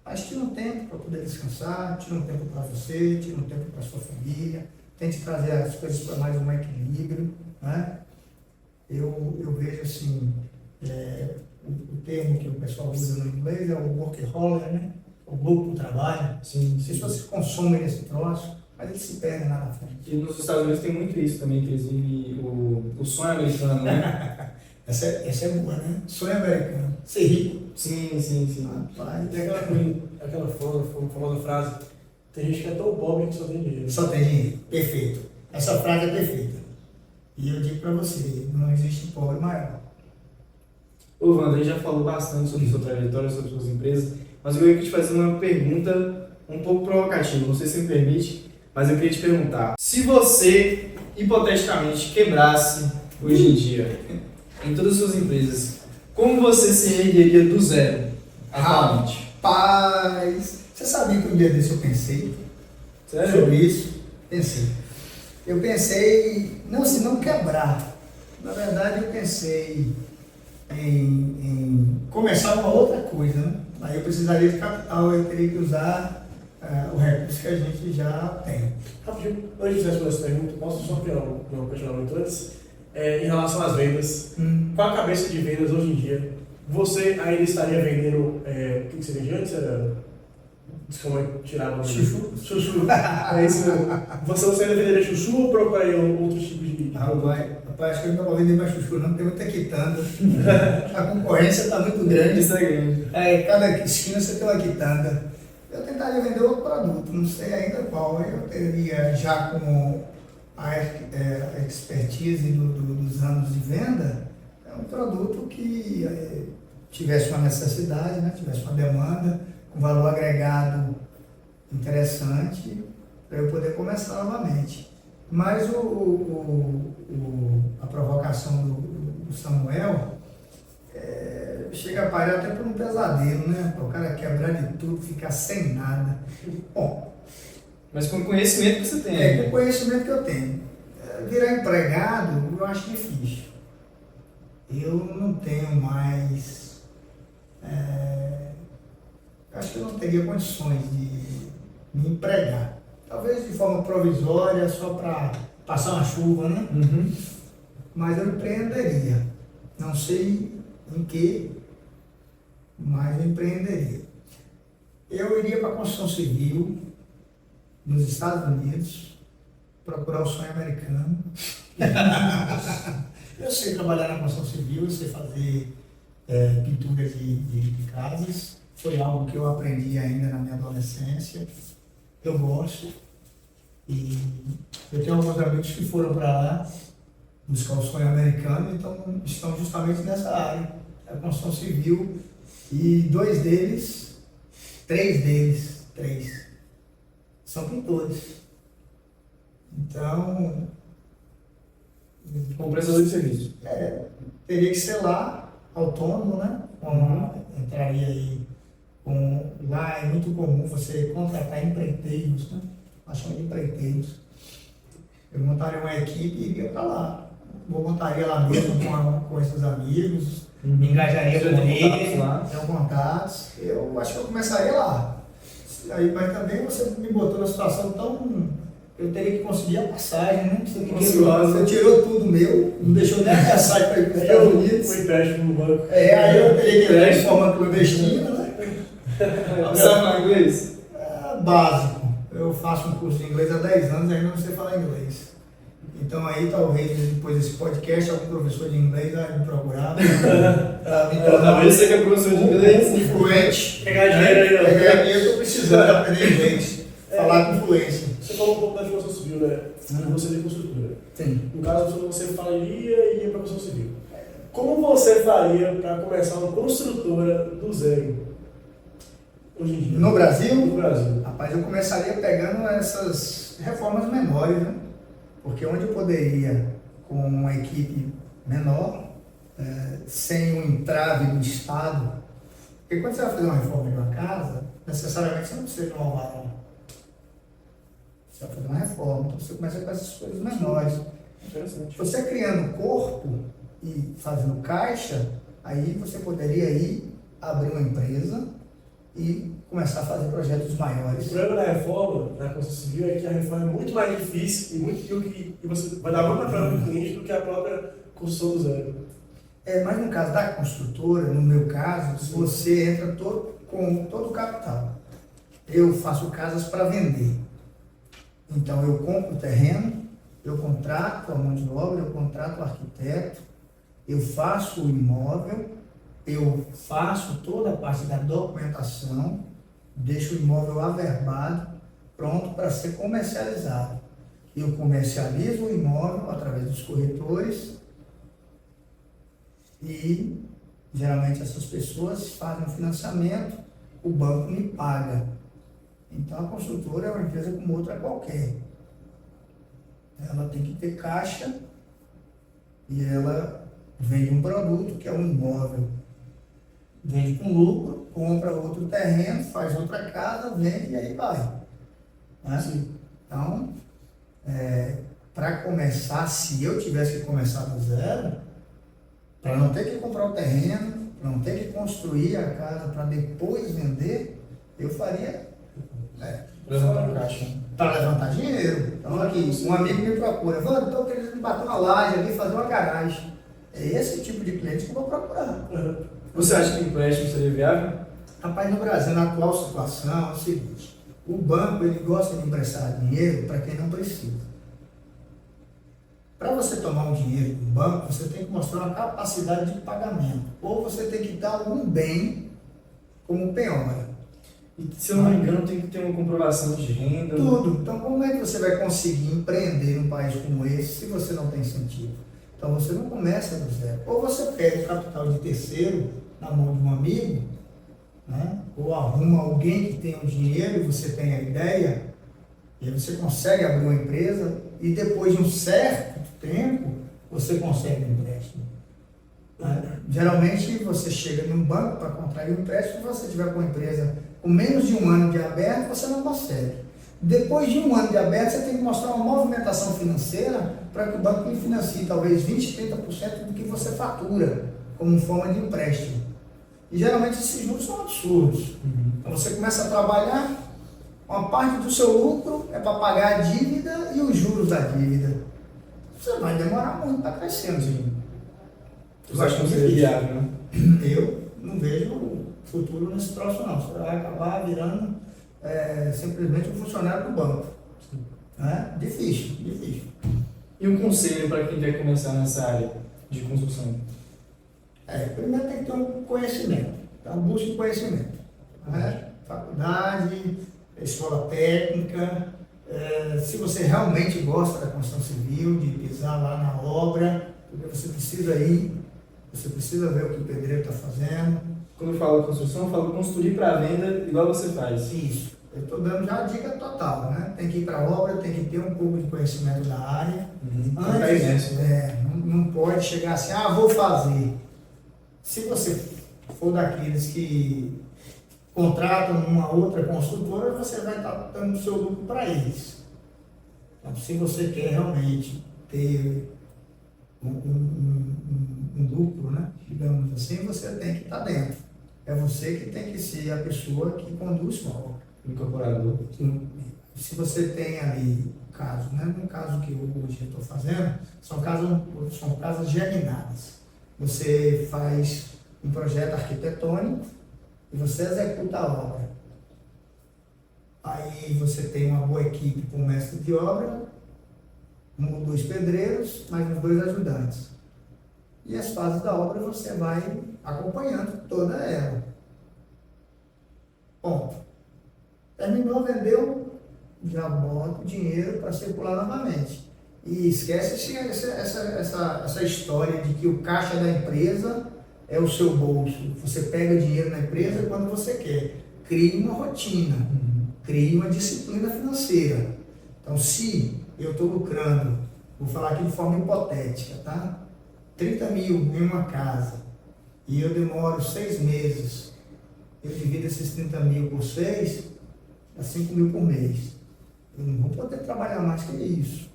mas tira um tempo para poder descansar, tira um tempo para você, tira um tempo para sua família, tente trazer as coisas para mais um equilíbrio. Né? Eu vejo assim, o termo que o pessoal usa no inglês é o workaholic, né? O louco do trabalho. Sim, se você consome nesse troço, mas ele se perde lá na frente. E nos Estados Unidos tem muito isso também, inclusive o sonho americano, né? essa é boa, né? Sonho americano. Ser rico. Sim. Rapaz, Tem aquela famosa frase, tem gente que é tão pobre que só tem dinheiro. Só tem dinheiro. Perfeito. Essa frase é perfeita. E eu digo para você, não existe pobre maior. Ô, Wander, a gente já falou bastante sobre sua trajetória, sobre suas empresas, mas eu queria te fazer uma pergunta um pouco provocativa, não sei se me permite, mas eu queria te perguntar. Se você, hipoteticamente, quebrasse hoje em dia, em todas as suas empresas, como você se ergueria do zero atualmente? Rapaz, você sabia que um dia desse eu pensei Sério? sobre isso? Pensei. Eu pensei, não quebrar. Na verdade, eu pensei em começar uma outra coisa, né? Aí eu precisaria de capital, eu teria que usar o recurso que a gente já tem. Rapidinho, antes de responder essa pergunta, posso só criar um questionamento antes? Em relação às vendas, qual a cabeça de vendas hoje em dia? Você ainda estaria vendendo, o que você vendia antes? Desculpa, tirar o Chuchu. Chuchu. É isso mesmo. Você ainda venderia chuchu ou procuraria outros tipos de Rapaz, acho que eu não vou vender mais chuchu, não, porque tem muita quitanda. A concorrência está muito grande. Isso é grande. Cada esquina você tem uma quitanda. Eu tentaria vender outro produto, não sei ainda qual. Eu teria já com a expertise dos anos de venda, é um produto que tivesse uma necessidade, né? Tivesse uma demanda, com valor agregado interessante, para eu poder começar novamente. Mas a provocação do Samuel chega a parar até por um pesadelo, né? O cara quebrar de tudo, ficar sem nada. Bom, mas com o conhecimento que você tem. com o conhecimento que eu tenho. Virar empregado, eu acho difícil. Eu não tenho mais... acho que eu não teria condições de me empregar. Talvez de forma provisória, só para passar uma chuva, né? Uhum. Mas eu empreenderia. Não sei em que, mas eu empreenderia. Eu iria para a construção civil nos Estados Unidos, procurar o sonho americano. Eu sei trabalhar na construção civil, eu sei fazer pintura de casas. Foi algo que eu aprendi ainda na minha adolescência. Eu gosto. E eu tenho alguns amigos que foram para lá buscar o sonho americano, então estão justamente nessa área, a construção civil. E três são pintores. Então, Como prestador de serviço. Teria que ser lá, autônomo, né? Entraria aí lá é muito comum você contratar empreiteiros, né? Nós chamamos de empreiteiros. Eu montaria uma equipe e iria para lá. Eu montaria lá mesmo com esses amigos, me engajaria com eles, tenho contatos. Eu acho que eu começaria lá. Aí, mas também você me botou numa situação tão... Eu teria que conseguir a passagem, né? Você tirou tudo meu, não deixou nem a passagem para ir para os Estados Unidos. Foi empréstimo no banco. Aí eu teria que ir de forma clandestina, né? Sabe falar inglês? Básico. Eu faço um curso de inglês há 10 anos e ainda não sei falar inglês. Então aí talvez depois desse podcast algum professor de inglês vai me procurar para me tornar talvez você que é professor de inglês fluente. Pegar dinheiro aí, ó. Pegar dinheiro, eu estou precisando aprender inglês, falar com fluência. Você falou um pouco da construção civil, né? Você de construtora. Sim. No caso, você faria e ia para a construção civil. Como você faria para começar uma construtora do zero? Hoje em dia? No Brasil? No Brasil. Rapaz, eu começaria pegando essas reformas menores, né? Porque onde eu poderia, com uma equipe menor, sem um entrave do Estado, porque quando você vai fazer uma reforma de uma casa, necessariamente você não precisa de um alvará. Você vai fazer uma reforma, então você começa com essas coisas menores. Interessante. Você criando corpo e fazendo caixa, aí você poderia ir abrir uma empresa e começar a fazer projetos O maiores. problema da reforma, da construção civil, é que a reforma é muito mais difícil e você vai dar muito mais trabalho para o cliente do que a própria construção do zero. Mas no caso da construtora, no meu caso, você entra com todo o capital. Eu faço casas para vender. Então eu compro o terreno, eu contrato a mão de obra, eu contrato o arquiteto, eu faço o imóvel, eu faço toda a parte da documentação, deixo o imóvel averbado, pronto para ser comercializado. Eu comercializo o imóvel através dos corretores e geralmente essas pessoas fazem um financiamento, o banco me paga. Então a construtora é uma empresa como outra qualquer. Ela tem que ter caixa e ela vende um produto que é um imóvel. Vende com lucro, compra outro terreno, faz outra casa, vende e aí vai. Né? Então, para começar, se eu tivesse que começar do zero, para não ter que comprar o terreno, para não ter que construir a casa para depois vender, eu faria para levantar dinheiro. Então aqui, um amigo me procura, estou querendo bater uma laje ali, fazer uma garagem. É esse tipo de cliente que eu vou procurar. Você acha que o empréstimo seria viável? Rapaz, no Brasil, na atual situação, é o seguinte, o banco ele gosta de emprestar dinheiro para quem não precisa. Para você tomar um dinheiro do banco, você tem que mostrar uma capacidade de pagamento. Ou você tem que dar algum bem como penhora. E, se eu não me engano, tem que ter uma comprovação de renda. Tudo. Então, como é que você vai conseguir empreender num país como esse se você não tem incentivo? Então, você não começa do zero. Ou você pega o capital de terceiro na mão de um amigo, né? Ou arruma alguém que tem o dinheiro e você tem a ideia, e aí você consegue abrir uma empresa e depois de um certo tempo, você consegue um empréstimo. Geralmente, você chega em um banco para contrair um empréstimo, se você tiver com uma empresa com menos de um ano de aberto, você não consegue. Depois de um ano de aberto, você tem que mostrar uma movimentação financeira para que o banco lhe financie talvez 20%, 30% do que você fatura como forma de empréstimo. E geralmente esses juros são absurdos. Então você começa a trabalhar, uma parte do seu lucro é para pagar a dívida e os juros da dívida. Você vai demorar muito para crescer. Eu acho que não seria viável, né? Eu não vejo futuro nesse troço não. Você vai acabar virando simplesmente um funcionário do banco. Difícil. E um conselho para quem quer começar nessa área de construção? Primeiro tem que ter um conhecimento. Então busque conhecimento. Faculdade, escola técnica. Se você realmente gosta da construção civil, de pisar lá na obra, porque você precisa ir, você precisa ver o que o pedreiro está fazendo. Quando eu falo construção, eu falo construir para venda igual você faz. Isso. Eu estou dando já a dica total, né? tem que ir para a obra, tem que ter um pouco de conhecimento da área. Antes, não pode chegar assim, vou fazer. Se você for daqueles que contratam uma outra construtora, você vai estar dando o seu lucro para eles. Então, se você quer realmente ter um lucro, né, digamos assim, você tem que estar dentro. É você que tem que ser a pessoa que conduz a obra. Incorporador. Se você tem ali caso, né, no caso que hoje eu estou fazendo, são casas geminadas. Você faz um projeto arquitetônico e você executa a obra. Aí você tem uma boa equipe com o mestre de obra, 1 ou 2 pedreiros, mais uns 2 ajudantes. E as fases da obra você vai acompanhando toda ela. Ponto. Terminou, vendeu, já bota o dinheiro para circular novamente. E esquece essa história de que o caixa da empresa é o seu bolso. Você pega dinheiro na empresa quando você quer. Crie uma rotina, crie uma disciplina financeira. Então, se eu estou lucrando, vou falar aqui de forma hipotética, tá? 30 mil em uma casa e eu demoro 6 meses, eu divido esses 30 mil por 6, dá 5 mil por mês. Eu não vou poder trabalhar mais que isso.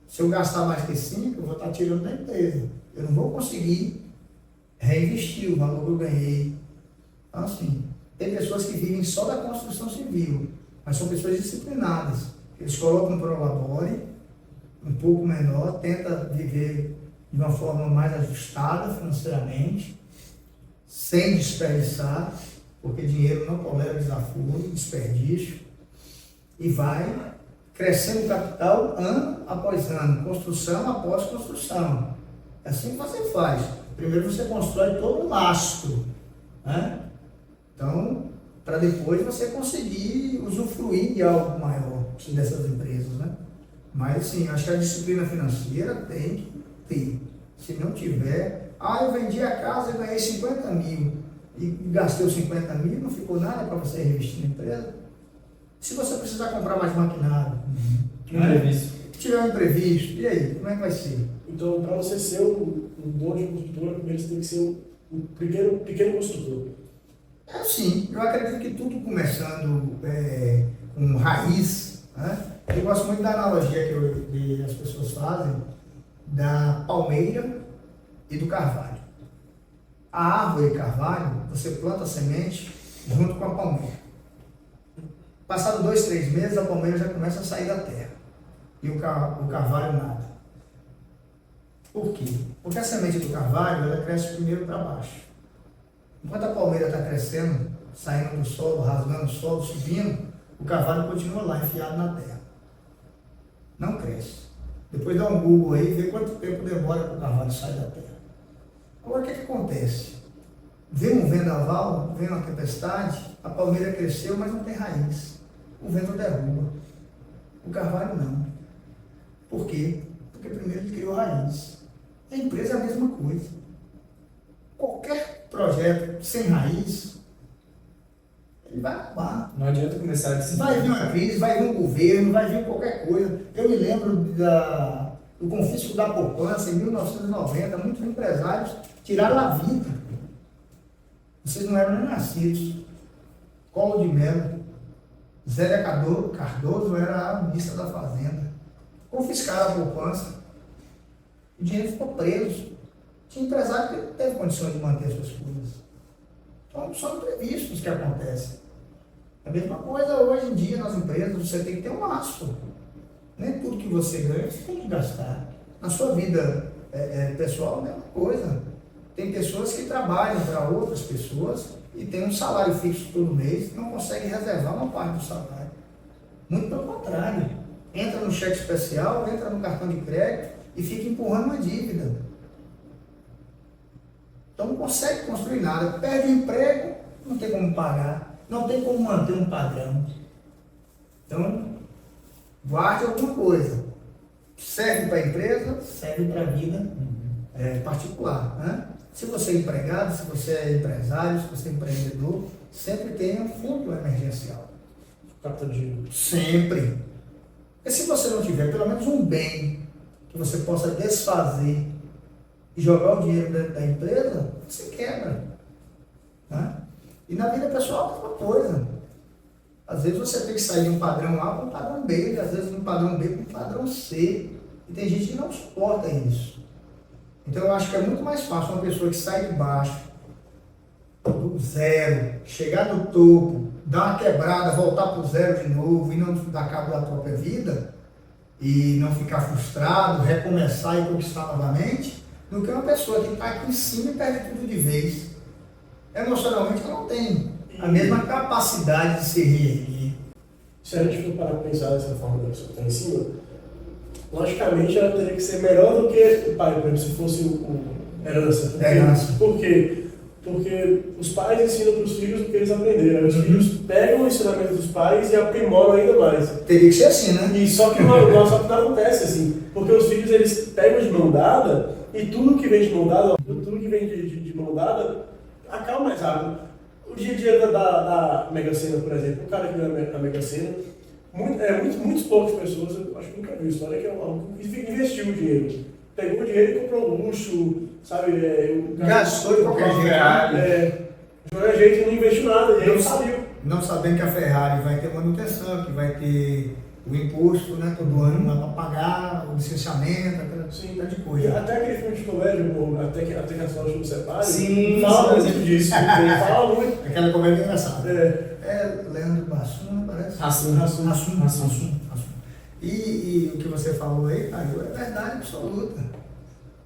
Se eu gastar mais que 5, eu vou estar tirando da empresa. Eu não vou conseguir reinvestir o valor que eu ganhei. Então, assim, tem pessoas que vivem só da construção civil, mas são pessoas disciplinadas. Eles colocam um prolabore um pouco menor, tenta viver de uma forma mais ajustada financeiramente, sem desperdiçar, porque dinheiro não tolera desafio, desperdício, e vai crescendo o capital ano após ano, construção após construção. É assim que você faz. Primeiro você constrói todo um lastro, né? Então, para depois você conseguir usufruir de algo maior dessas empresas, né? Mas, assim, acho que a disciplina financeira tem que ter. Se não tiver, eu vendi a casa e ganhei 50 mil e gastei os 50 mil, não ficou nada para você reinvestir na empresa. Se você precisar comprar mais maquinário, Imprevisto. tiver um imprevisto, e aí, como é que vai ser? Então, para você ser um dono de construtora, primeiro você tem que ser um pequeno construtor. Sim, eu acredito que tudo começando com raiz, né? Eu gosto muito da analogia que as pessoas fazem da palmeira e do carvalho. A árvore carvalho, você planta a semente junto com a palmeira. Passado 2, 3 meses, a palmeira já começa a sair da terra e o carvalho nada. Por quê? Porque a semente do carvalho, ela cresce primeiro para baixo. Enquanto a palmeira está crescendo, saindo do solo, rasgando o solo, subindo, o carvalho continua lá, enfiado na terra. Não cresce. Depois dá um Google aí e vê quanto tempo demora para o carvalho sair da terra. Agora, o que acontece? Vem um vendaval, vem uma tempestade, a palmeira cresceu, mas não tem raiz. O vento derruba. O carvalho não. Por quê? Porque primeiro ele criou raiz. A empresa é a mesma coisa. Qualquer projeto sem raiz, ele vai acabar. Não adianta começar a decidir. Vai vir uma crise, vai vir um governo, vai vir qualquer coisa. Eu me lembro do confisco da poupança em 1990, muitos empresários tiraram a vida. Vocês não eram nem nascidos. Collor de Mello, Zélia Cardoso era a ministra da Fazenda. Confiscaram a poupança. O dinheiro ficou preso. Tinha empresário que não teve condições de manter as suas coisas. Então, são imprevistos que acontecem. A mesma coisa hoje em dia nas empresas, você tem que ter um laço. Nem tudo que você ganha, você tem que gastar. Na sua vida pessoal, a mesma coisa. Tem pessoas que trabalham para outras pessoas e tem um salário fixo todo mês e não conseguem reservar uma parte do salário. Muito pelo contrário. Entra no cheque especial, entra no cartão de crédito e fica empurrando uma dívida. Então não consegue construir nada. Perde o emprego, não tem como pagar, não tem como manter um padrão. Então, guarde alguma coisa. Serve para a empresa, serve para a vida particular, né? Se você é empregado, se você é empresário, se você é empreendedor, sempre tenha um fundo emergencial. Capta de... Sempre. Porque se você não tiver pelo menos um bem que você possa desfazer e jogar o dinheiro dentro da empresa, você quebra. Né? E na vida pessoal é a mesma coisa. Às vezes você tem que sair de um padrão A para um padrão B, às vezes de um padrão B para um padrão C. E tem gente que não suporta isso. Então eu acho que é muito mais fácil uma pessoa que sai de baixo, do zero, chegar no topo, dar uma quebrada, voltar para o zero de novo e não dar cabo da própria vida e não ficar frustrado, recomeçar e conquistar novamente, do que uma pessoa que está aqui em cima e perde tudo de vez. Emocionalmente ela não tem a mesma capacidade de se reerguer. Se a gente for parar para pensar dessa forma da pessoa que está em cima, logicamente ela teria que ser melhor do que o pai, por exemplo, se fosse o herança. Por quê? Porque os pais ensinam para os filhos o que eles aprenderam. Os filhos pegam o ensinamento dos pais e aprimoram ainda mais. Teria que ser assim, né? E só que não acontece assim. Porque os filhos eles pegam de mão dada e tudo que vem de mão dada, de mão dada, acaba mais rápido. O dia a dia da Mega Sena, por exemplo, o cara que ganha a Mega Sena, muitas poucas pessoas, eu acho que nunca vi história, que é que investiu o dinheiro. Pegou o dinheiro e comprou luxo, sabe? Gastou de qualquer jeito. De qualquer jeito e não investiu nada, e aí saiu. Não sabendo que a Ferrari vai ter manutenção, que vai ter o imposto, né? Todo ano lá para pagar, o licenciamento, aquela de coisa. E até aquele filme de comédia, até que as lojas não separam, Sim, fala muito disso. Fala muito. Aquela comédia engraçada. É Leandro Bassum, parece? Hassum. E o que você falou aí, Caio, é verdade absoluta.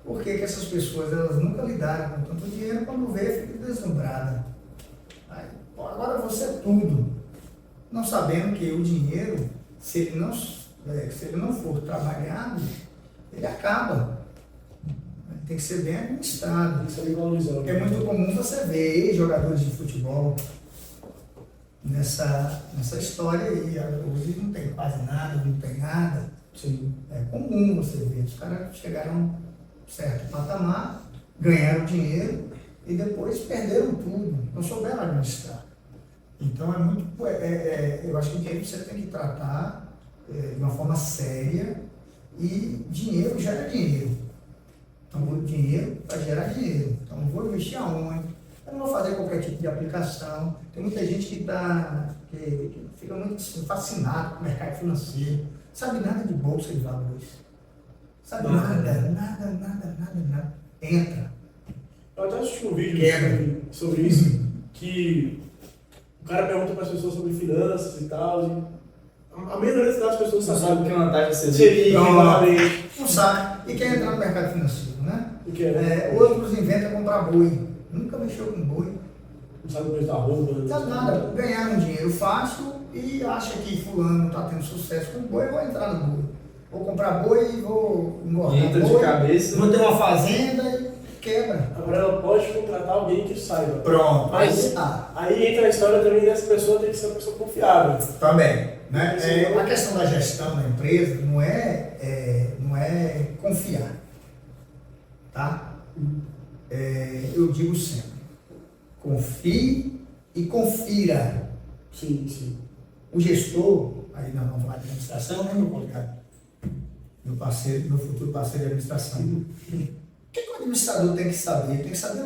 Por que essas pessoas elas nunca lidaram com tanto dinheiro, quando vê, fica deslumbrada. Agora você é tudo. Não sabendo que o dinheiro, se ele não for trabalhado, ele acaba. Tem que ser bem administrado. Tem que ser valorizado. É muito comum você ver jogadores de futebol nessa história aí. Hoje não tem quase nada, não tem nada. Sim. É comum você ver. Os caras chegaram a um certo patamar, ganharam dinheiro e depois perderam tudo. Não souberam administrar. Então eu acho que o dinheiro você tem que tratar de uma forma séria e dinheiro gera dinheiro. Então o dinheiro vai gerar dinheiro. Então eu vou investir aonde? Eu não vou fazer qualquer tipo de aplicação. Tem muita gente que fica muito fascinado com o mercado financeiro. Sabe nada de bolsa de valores. Sabe nada. Entra. Eu até assisti um vídeo sobre isso, que o cara pergunta para as pessoas sobre finanças e tal. E a maioria das pessoas Não sabe o que é uma taxa Selic. Não sabe. E quer entrar no mercado financeiro, né? O que é? Outros inventam comprar boi. Nunca mexeu com boi. Não sabe o preço da roupa. Não sabe nada. Ganharam dinheiro fácil e acha que fulano está tendo sucesso com boi, eu vou entrar no boi. Vou comprar boi e vou engordar entra boi, de cabeça. vou ter uma fazenda e quebra. Agora ela pode contratar alguém que saiba. Pronto. Aí entra a história também dessa pessoa, tem que ser uma pessoa confiável. Também. Né? A questão da gestão da empresa não é confiar. Tá? Eu digo sempre, confie e confira. Sim. O gestor, aí nós vamos falar de administração, né, meu colega? Meu futuro parceiro de administração. O que o administrador tem que saber? Ele tem que saber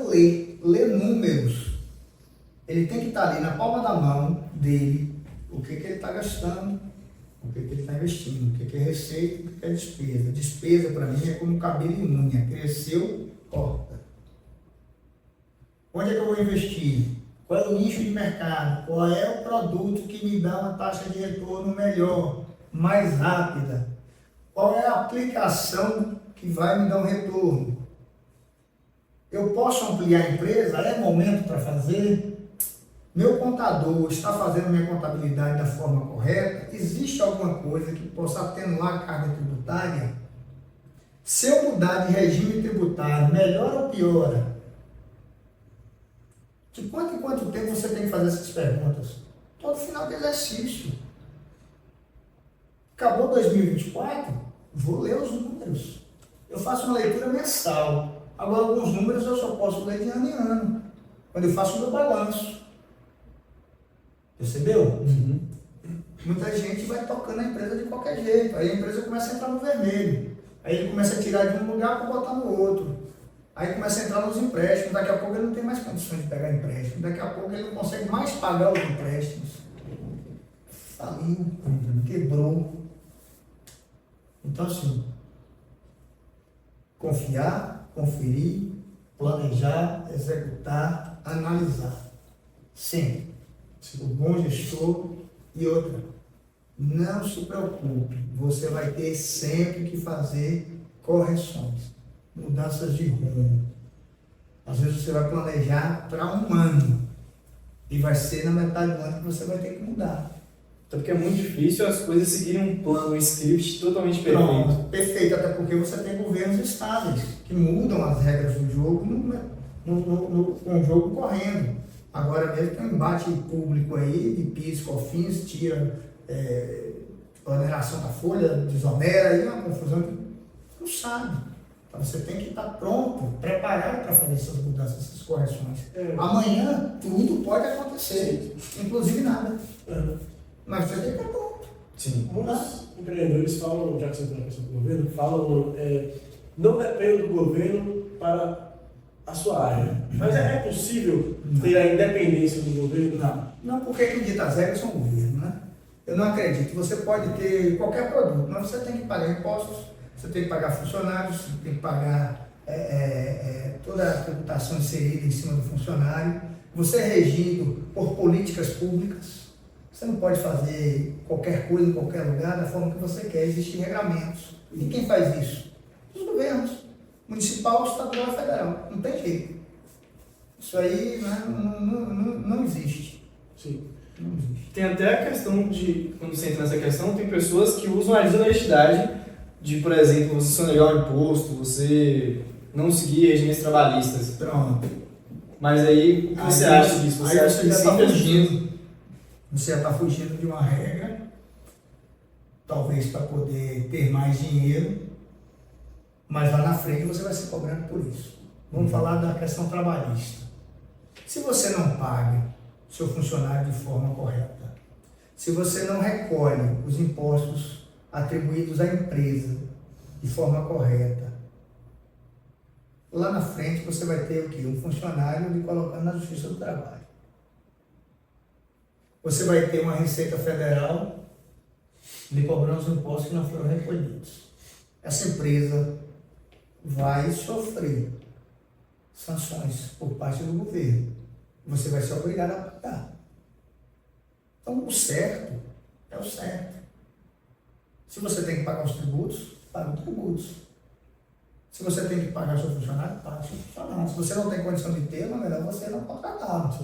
ler números. Ele tem que estar ali na palma da mão dele, o que ele está gastando, o que ele está investindo, o que é receita, o que é despesa. Despesa, para mim, é como cabelo e unha. Cresceu, corta. Onde é que eu vou investir? Qual é o nicho de mercado? Qual é o produto que me dá uma taxa de retorno melhor, mais rápida? Qual é a aplicação que vai me dar um retorno? Eu posso ampliar a empresa? É momento para fazer? Meu contador está fazendo minha contabilidade da forma correta? Existe alguma coisa que possa atenuar a carga tributária? Se eu mudar de regime tributário, melhora ou piora? De quanto em quanto tempo você tem que fazer essas perguntas? Todo final de exercício. Acabou 2024, vou ler os números. Eu faço uma leitura mensal. Agora, alguns números eu só posso ler de ano em ano, quando eu faço o meu balanço. Percebeu? muita gente vai tocando a empresa de qualquer jeito. Aí a empresa começa a entrar no vermelho. Aí ele começa a tirar de um lugar para botar no outro. Aí começa a entrar nos empréstimos. Daqui a pouco ele não tem mais condições de pegar empréstimo. Daqui a pouco ele não consegue mais pagar os empréstimos. Faliu, quebrou. Então, assim, confiar, conferir, planejar, executar, analisar. Sempre. O bom gestor e outra. Não se preocupe, você vai ter sempre que fazer correções, mudanças de rumo. Às vezes você vai planejar para um ano e vai ser na metade do ano que você vai ter que mudar. Até porque é muito difícil as coisas seguirem um plano, um script totalmente perfeito. Pronto, perfeito, até porque você tem governos estáveis que mudam as regras do jogo com o jogo correndo. Agora mesmo tem um embate público aí de PIS, COFINS, tira oneração da folha, desonera, aí é uma confusão que não sabe. Então você tem que estar pronto, preparado para fazer essas mudanças, essas correções. Amanhã tudo pode acontecer, inclusive nada. Mas você tem que estar pronto. Sim. Muitos empreendedores falam, já que você está na questão do governo, falam não depende do governo para a sua área. Mas é possível ter a independência do governo? Não, porque quem dita as regras são o governo, né? Eu não acredito. Você pode ter qualquer produto, mas você tem que pagar impostos, você tem que pagar funcionários, você tem que pagar toda a tributação inserida em cima do funcionário. Você é regido por políticas públicas. Você não pode fazer qualquer coisa em qualquer lugar da forma que você quer. Existem regramentos. E quem faz isso? Os governos. Municipal, estadual e federal. Não tem jeito. Isso aí não existe. Sim. Não existe. Tem até a questão de, quando você entra nessa questão, tem pessoas que usam a desonestidade de, por exemplo, você sonegar o imposto, você não seguir regimes trabalhistas. Pronto. Mas aí, o que você acha disso? Você acha que já está simples... fugindo. Você já está fugindo de uma regra, talvez para poder ter mais dinheiro, mas lá na frente você vai ser cobrado por isso. Vamos falar da questão trabalhista. Se você não paga seu funcionário de forma correta, se você não recolhe os impostos atribuídos à empresa de forma correta, lá na frente você vai ter o quê? Um funcionário lhe colocando na Justiça do Trabalho. Você vai ter uma Receita Federal lhe cobrando os impostos que não foram recolhidos. Essa empresa vai sofrer sanções por parte do governo. Você vai ser obrigado a pagar. Então, o certo é o certo. Se você tem que pagar os tributos, paga os tributos. Se você tem que pagar seu funcionário, paga seu funcionário. Se você não tem condição de ter, é melhor você não contratar.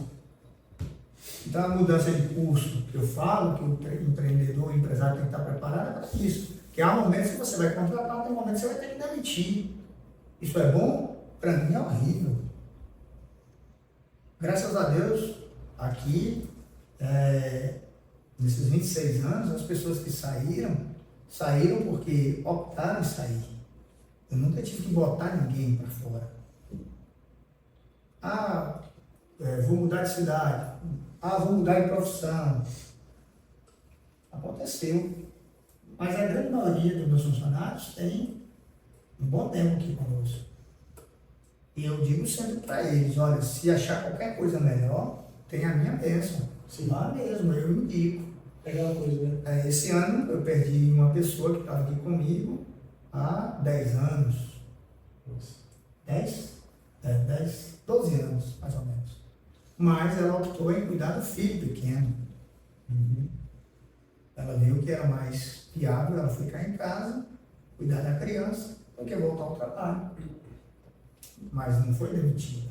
Então, a mudança de curso que eu falo, que o empreendedor, o empresário tem que estar preparado é para isso. Que há momentos que você vai contratar, tem momentos que você vai ter que demitir. Isso é bom? Para mim é horrível. Graças a Deus, aqui, nesses 26 anos, as pessoas que saíram porque optaram em sair. Eu nunca tive que botar ninguém para fora. Vou mudar de cidade. Vou mudar de profissão. Aconteceu. Mas a grande maioria dos meus funcionários tem um bom tempo aqui conosco. E eu digo sempre para eles, olha, se achar qualquer coisa melhor, tem a minha bênção. Lá mesmo, eu indico. É aquela coisa, né? Esse ano eu perdi uma pessoa que estava aqui comigo há 10 anos. 12 anos, mais ou menos. Mas ela optou em cuidar do filho pequeno. Ela viu que era mais viável ela ficar em casa, cuidar da criança, do que voltar ao trabalho. Mas não foi demitida.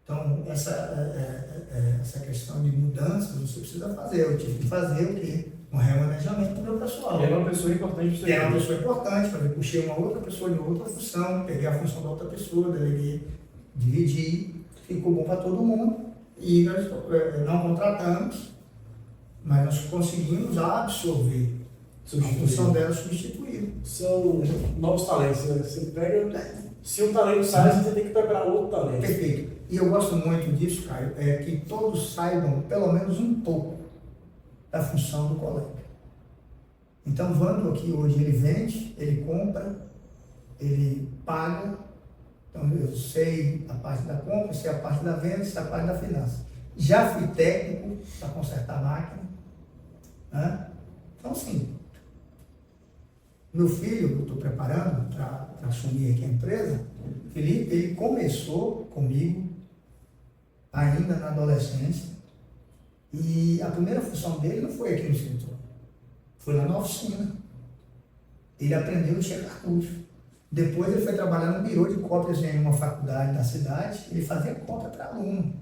Então, essa questão de mudanças você precisa fazer. Eu tive que fazer o quê? Um remanejamento do meu pessoal. Era uma pessoa importante para você. Era uma pessoa importante, puxei uma outra pessoa de outra função, peguei a função da outra pessoa, deleguei, dividi, ficou bom para todo mundo. E nós não contratamos, mas nós conseguimos absorver a função dela substituir. São novos talentos, né? Você pega, se um talento sai, você tem que preparar outro talento. Perfeito. E eu gosto muito disso, Caio, que todos saibam pelo menos um pouco da função do colega. Então, o Vando aqui hoje, ele vende, ele compra, ele paga. Então, eu sei a parte da compra, sei a parte da venda, sei a parte da finança. Já fui técnico para consertar a máquina. Né? Então, assim, meu filho, eu estou preparando para assumir aqui a empresa, Felipe, ele começou comigo ainda na adolescência, e a primeira função dele não foi aqui no escritório, foi lá na oficina. Ele aprendeu a encher cartucho. Depois ele foi trabalhar no birô de cópias em uma faculdade da cidade, ele fazia cópia para aluno.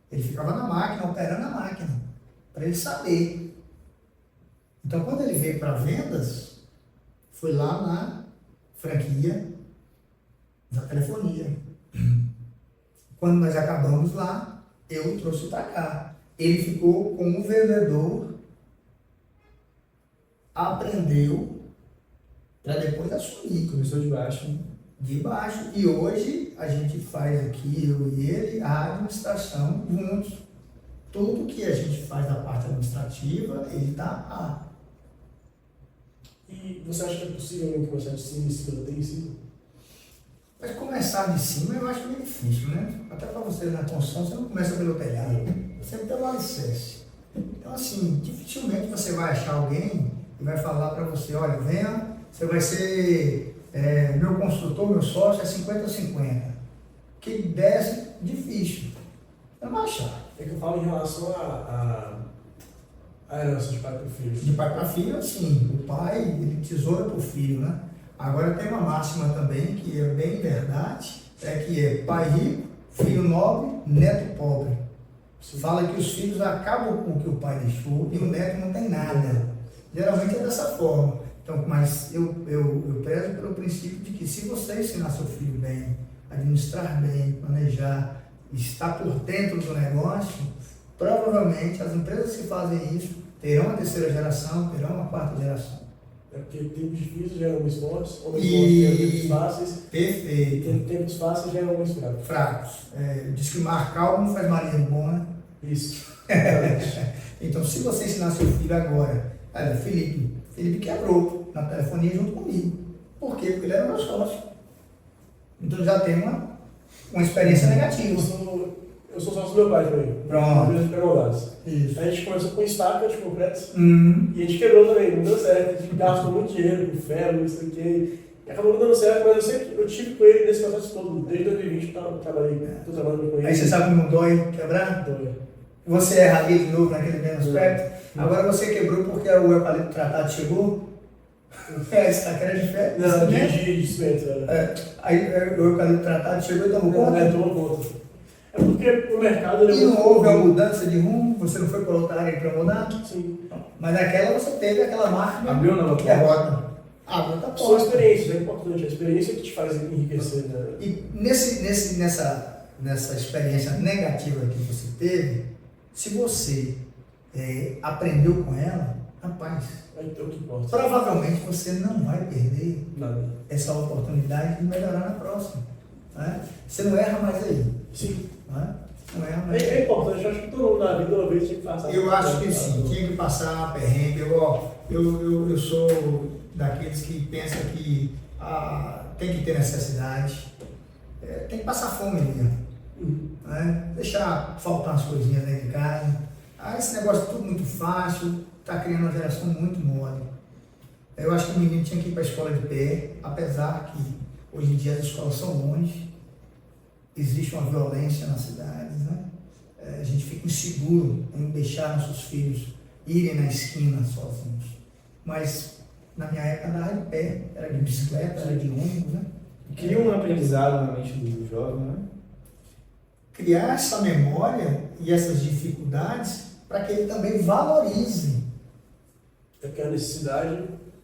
Ele ficava na máquina, operando a máquina, para ele saber. Então, quando ele veio para vendas, foi lá na franquia da telefonia. Quando nós acabamos lá, eu trouxe para cá. Ele ficou como vendedor, aprendeu para depois assumir. Começou de baixo, né? De baixo. E hoje a gente faz aqui, eu e ele, a administração juntos. Tudo que a gente faz da parte administrativa, ele está lá. E você acha que é possível começar de cima e se manter em cima? Mas começar de cima eu acho meio difícil, né? Até para você na construção, você não começa pelo telhado, você tem o alicerce. Então, assim, dificilmente você vai achar alguém que vai falar para você, olha, venha, você vai ser meu construtor, meu sócio, é 50-50. Que desce, difícil. Você não vai achar. É que eu falo em relação a herança de pai para filho. De pai para filho, assim, o pai, ele tesoura para o filho, né? Agora tem uma máxima também, que é bem verdade, que é pai rico, filho nobre, neto pobre. Fala que os filhos acabam com o que o pai deixou e o neto não tem nada. Geralmente é dessa forma. Então, mas eu prezo pelo princípio de que se você ensinar seu filho bem, administrar bem, planejar, estar por dentro do negócio, provavelmente as empresas que fazem isso terão a terceira geração, terão a quarta geração. É porque tempos difíceis geram homens fortes, homens fortes geram tempos fáceis. Perfeito. E tempos fáceis geram homens fracos. Fracos. Diz que mar calmo não faz marinheiro bom, né? Isso. Então, se você ensinar seu filho agora, olha, Felipe quebrou na telefonia junto comigo. Por quê? Porque ele era meu sócio. Então já tem uma experiência negativa. Eu sou sócio do meu pai também. Pronto. Empresa de pré-moldados. Isso. A gente começou com estaca de concreto e a gente quebrou também, não deu certo. A gente gastou muito dinheiro com ferro, não sei o quê. E acabou não dando certo, mas eu tive com ele nesse processo todo. Desde 2020 eu estou trabalhando com ele. Aí você sabe como dói quebrar? Dói. Você erraria de novo naquele mesmo aspecto. Agora você quebrou porque o eucalipto tratado chegou? Estaca era de ferro? Não, de cimento. Aí o eucalipto tratado chegou e tomou conta? É, tomou conta. É porque o mercado... E não houve uma mudança de rumo? Você não foi para outra área para mudar? Sim. Mas naquela você teve aquela marca. Abriu na que é roda. Abriu outra São porta. experiências, é importante. A experiência que te faz enriquecer. Né? E nessa experiência negativa que você teve, se você aprendeu com ela, rapaz, É o que importa. provavelmente você não vai perder Nada. essa oportunidade de melhorar na próxima. Né? Você não erra mais aí. Sim. Né? Não erra mais aí. É importante, eu acho que todo mundo na vida uma vez tinha que passar. Eu acho que sim, tinha que passar perrengue. Eu sou daqueles que pensam que tem que ter necessidade, tem que passar fome mesmo, né? Deixar faltar umas coisinhas dentro de casa. Esse negócio é tudo muito fácil, está criando uma geração muito mole. Eu acho que o menino tinha que ir para a escola de pé, apesar que hoje em dia as escolas são longe, existe uma violência nas cidades, né? A gente fica inseguro em deixar nossos filhos irem na esquina sozinhos. Mas na minha época andava de pé, era de bicicleta, era de ônibus, né? Cria um aprendizado na mente do jovem, né? Criar essa memória e essas dificuldades para que ele também valorize. É porque a necessidade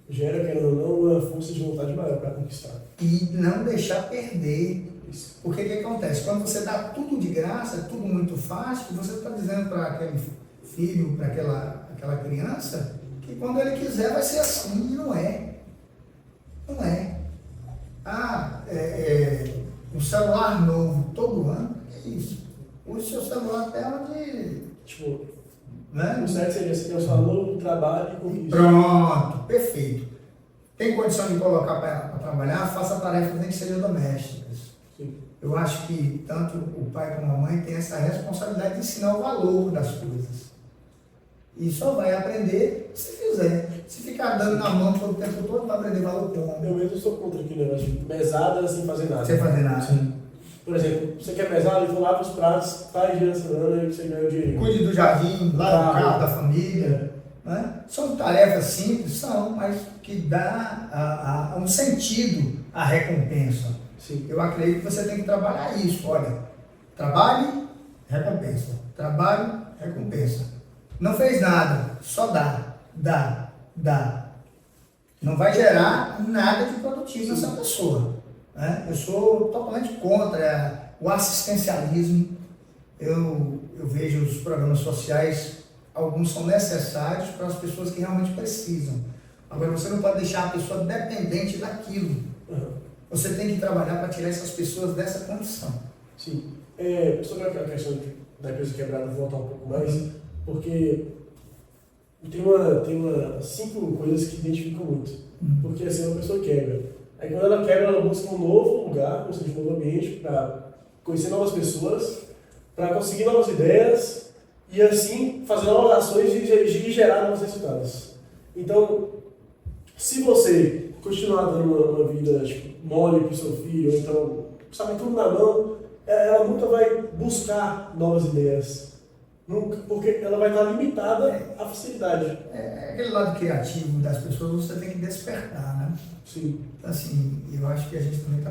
gera, querendo ou não, uma força de vontade maior para conquistar. E não deixar perder. Isso. Porque o que acontece? Quando você dá tudo de graça, tudo muito fácil, você está dizendo para aquele filho, para aquela criança, que quando ele quiser vai ser assim, e não é. Não é. Um celular novo todo ano, é isso. Use seu celular até onde... Tipo, Né? O certo seria você ter o valor, o trabalho e conquista. Pronto, perfeito. Tem condição de colocar para trabalhar, faça tarefas nem que sejam domésticas. Sim. Eu acho que tanto o pai como a mãe têm essa responsabilidade de ensinar o valor das coisas. E só vai aprender se fizer. Se ficar dando na mão todo o tempo todo, vai aprender valor como. Eu mesmo sou contra aquele negócio de mesada sem fazer nada. Sem fazer nada. Sim. Por exemplo, você quer mesada, então lava os pratos, faz dia na semana e você ganha o dinheiro. Cuide do jardim, lava o carro da família. É. Né? São tarefas simples, são, mas que dá um sentido à recompensa. Sim. Eu acredito que você tem que trabalhar isso. Olha, trabalhe, recompensa. Trabalho, recompensa. Não fez nada, só dá. Não vai gerar nada de produtivo nessa pessoa. Né? Eu sou totalmente contra o assistencialismo. Eu vejo os programas sociais, alguns são necessários para as pessoas que realmente precisam. Agora, você não pode deixar a pessoa dependente daquilo. Uhum. Você tem que trabalhar para tirar essas pessoas dessa condição. Sim. Sobre a questão da empresa quebrada, vou voltar um pouco mais, porque tem uma 5 coisas que identificam muito. Porque assim, uma pessoa quebra. Aí quando ela quebra, ela busca um novo lugar, ou seja, um novo ambiente, para conhecer novas pessoas, para conseguir novas ideias e assim fazer novas ações e gerar novos resultados. Então, se você continuar dando uma vida tipo, mole para o seu filho, ou então sabe tudo na mão, ela nunca vai buscar novas ideias. Nunca, porque ela vai estar limitada à facilidade. Aquele lado criativo das pessoas você tem que despertar, né? Sim. Assim, eu acho que a gente também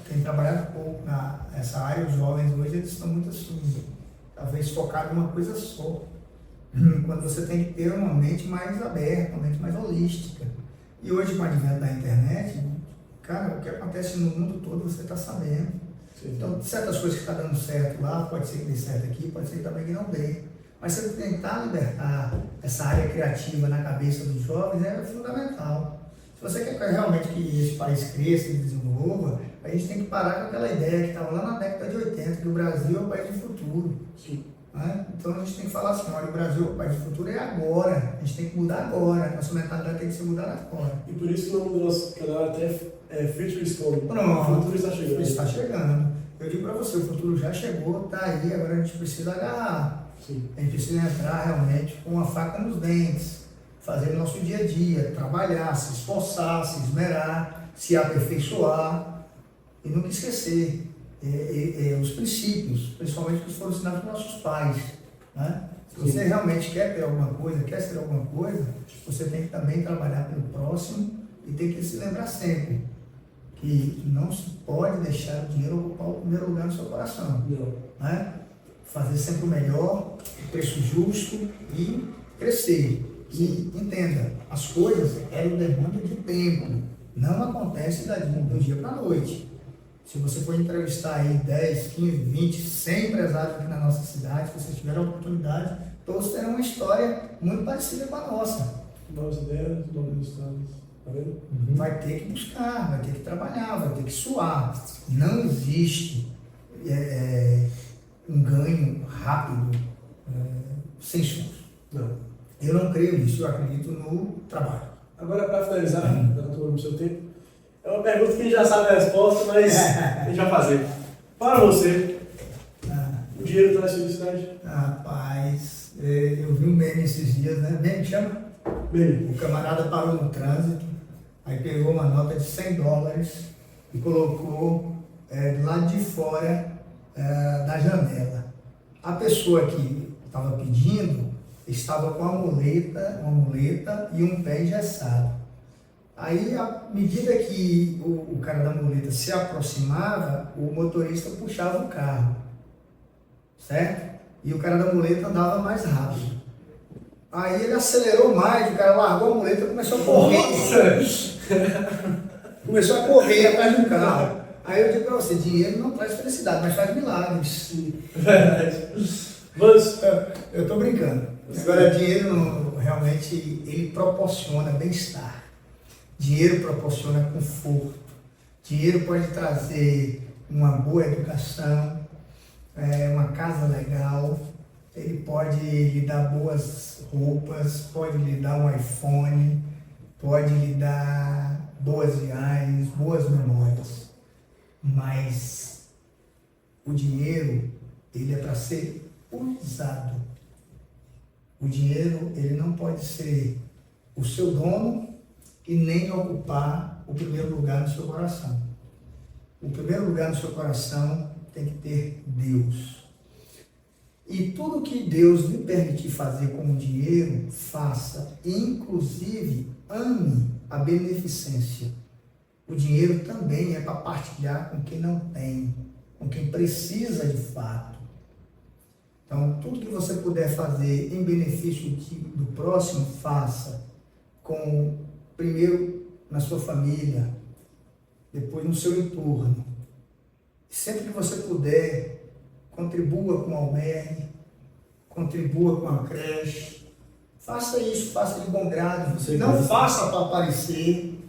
tem trabalhado pouco nessa área. Os jovens hoje eles estão muito assim, talvez focados em uma coisa só. Quando você tem que ter uma mente mais aberta, uma mente mais holística. E hoje, com o advento da internet, cara, o que acontece no mundo todo você está sabendo. Então, certas coisas que estão dando certo lá, pode ser que dê certo aqui, pode ser que também que não dê. Mas você tentar libertar essa área criativa na cabeça dos jovens é fundamental. Se você quer realmente que esse país cresça e desenvolva, a gente tem que parar com aquela ideia que estava lá na década de 80, que o Brasil é o país do futuro. Sim. Né? Então a gente tem que falar assim, olha, o Brasil, o país do futuro é agora, a gente tem que mudar agora, nossa mentalidade tem que ser mudada agora. E por isso que o nome do nosso canal até é Future is Coming. Pronto, O futuro está chegando. Está chegando. Eu digo para você, o futuro já chegou, está aí, agora a gente precisa agarrar. Sim. A gente precisa entrar realmente com a faca nos dentes, fazer o nosso dia a dia, trabalhar, se esforçar, se esmerar, se aperfeiçoar e nunca esquecer os princípios, principalmente que foram ensinados pelos nossos pais. Né? Se você realmente quer ter alguma coisa, quer ser alguma coisa, você tem que também trabalhar pelo próximo e tem que se lembrar sempre que não se pode deixar o dinheiro ocupar o primeiro lugar no seu coração. Não. Né? Fazer sempre o melhor, o preço justo e crescer. E entenda, as coisas eram demanda de tempo, não acontece do dia para a noite. Se você for entrevistar aí 10, 15, 20, 100 empresários aqui na nossa cidade, se vocês tiverem a oportunidade, todos terão uma história muito parecida com a nossa. Novas ideias, novos resultados. Tá vendo? Vai ter que buscar, vai ter que trabalhar, vai ter que suar. Não existe um ganho rápido sem esforço. Não. Eu não creio nisso, eu acredito no trabalho. Agora, para finalizar, dando todo o seu tempo, é uma pergunta que a gente já sabe a resposta, mas a gente vai fazer. Para você, o dinheiro traz felicidade? Rapaz, eu vi um meme esses dias, né? Meme que chama? Meme. O camarada parou no trânsito, aí pegou uma nota de $100 e colocou do lado de fora da janela. A pessoa que estava pedindo estava com uma muleta e um pé engessado. Aí, à medida que o cara da muleta se aproximava, o motorista puxava o carro, certo? E o cara da muleta andava mais rápido. Aí ele acelerou mais, o cara largou a muleta e começou a correr. Começou a correr atrás do carro. Aí eu digo para você, dinheiro não traz felicidade, mas faz milagres. Mas, eu estou brincando. Agora, dinheiro realmente ele proporciona bem-estar. Dinheiro proporciona conforto. Dinheiro pode trazer uma boa educação, uma casa legal, ele pode lhe dar boas roupas, pode lhe dar um iPhone, pode lhe dar boas viagens, boas memórias, mas o dinheiro, ele é para ser usado. O dinheiro, ele não pode ser o seu dono e nem ocupar o primeiro lugar no seu coração. O primeiro lugar no seu coração tem que ter Deus. E tudo que Deus lhe permitir fazer com o dinheiro, faça. Inclusive, ame a beneficência. O dinheiro também é para partilhar com quem não tem, com quem precisa de fato. Então, tudo que você puder fazer em benefício do próximo, faça. Primeiro na sua família, depois no seu entorno. Sempre que você puder, contribua com o albergue, contribua com a creche. Faça isso, faça de bom grado. Não faça para aparecer.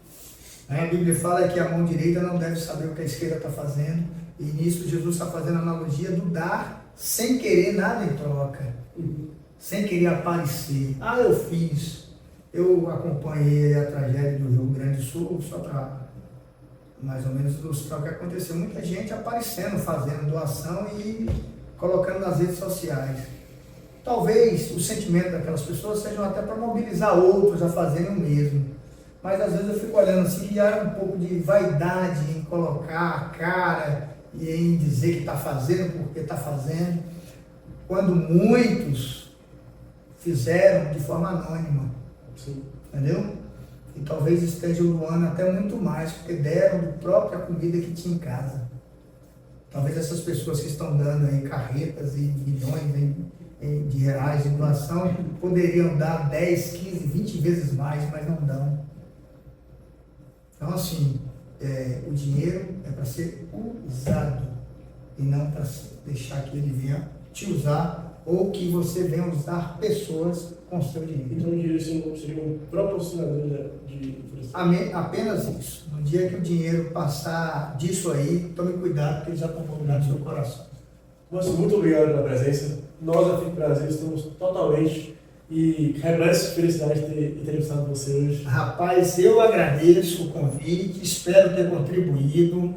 A Bíblia fala que a mão direita não deve saber o que a esquerda está fazendo. E nisso Jesus está fazendo a analogia do dar sem querer nada em troca. Sem querer aparecer. Eu fiz. Eu acompanhei a tragédia do Rio Grande do Sul, só para mais ou menos ilustrar o que aconteceu. Muita gente aparecendo, fazendo doação e colocando nas redes sociais. Talvez o sentimento daquelas pessoas sejam até para mobilizar outros a fazerem o mesmo. Mas às vezes eu fico olhando assim e há um pouco de vaidade em colocar a cara e em dizer que está fazendo porque está fazendo, quando muitos fizeram de forma anônima. Sim. Entendeu? E talvez estejam doando até muito mais, porque deram da própria comida que tinha em casa. Talvez essas pessoas que estão dando aí carretas e milhões de reais em doação, poderiam dar 10, 15, 20 vezes mais, mas não dão. Então assim, o dinheiro é para ser usado e não para deixar que ele venha te usar ou que você venha usar pessoas com seu dinheiro. Então o dinheiro seria um proporcionador de apenas isso. No dia que o dinheiro passar disso aí, tome cuidado, porque ele já tomou lugar no seu coração. Moço, muito obrigado pela presença. Nós, aqui no Brasil, estamos totalmente e repletos de felicidade de ter entrevistado você hoje. Rapaz, eu agradeço o convite, espero ter contribuído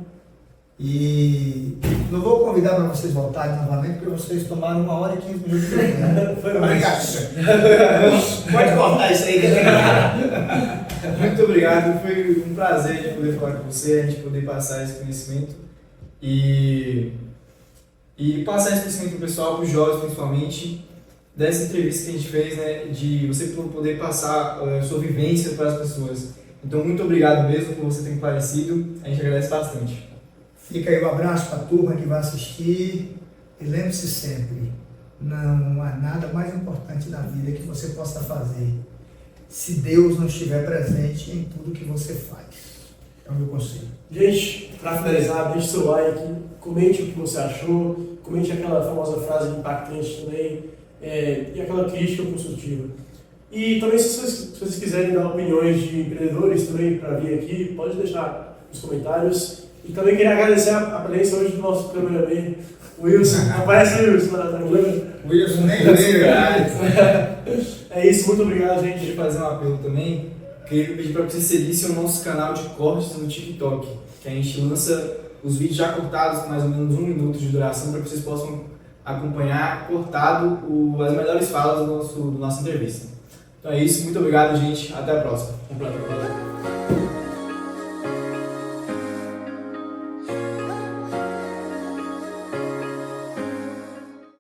e não vou convidar para vocês voltarem novamente, porque vocês tomaram 1h e 15 minutos de manhã. Obrigado. Pode cortar isso aí. Muito obrigado, foi um prazer de poder falar com você, a gente poder passar esse conhecimento e passar esse conhecimento para o pessoal, para os jovens principalmente, dessa entrevista que a gente fez, né, de você poder passar a sua vivência para as pessoas. Então, muito obrigado mesmo por você ter comparecido, a gente agradece bastante. Fica aí um abraço para a turma que vai assistir e lembre-se sempre, não há nada mais importante na vida que você possa fazer se Deus não estiver presente em tudo que você faz. É o meu conselho. Gente, para finalizar, deixe seu like, comente o que você achou, comente aquela famosa frase impactante também, e aquela crítica construtiva. E também, se vocês quiserem dar opiniões de empreendedores também para vir aqui, pode deixar nos comentários. E também queria agradecer a presença hoje do nosso cameraman, Wilson. Aparece o Wilson lá na câmera. Wilson nem veio, É isso, muito obrigado, gente. Queria fazer um apelo também, queria pedir para vocês seguissem o nosso canal de cortes no TikTok, que a gente lança os vídeos já cortados com mais ou menos 1 minuto de duração para que vocês possam acompanhar cortado as melhores falas da nossa entrevista. Então é isso, muito obrigado, gente, até a próxima.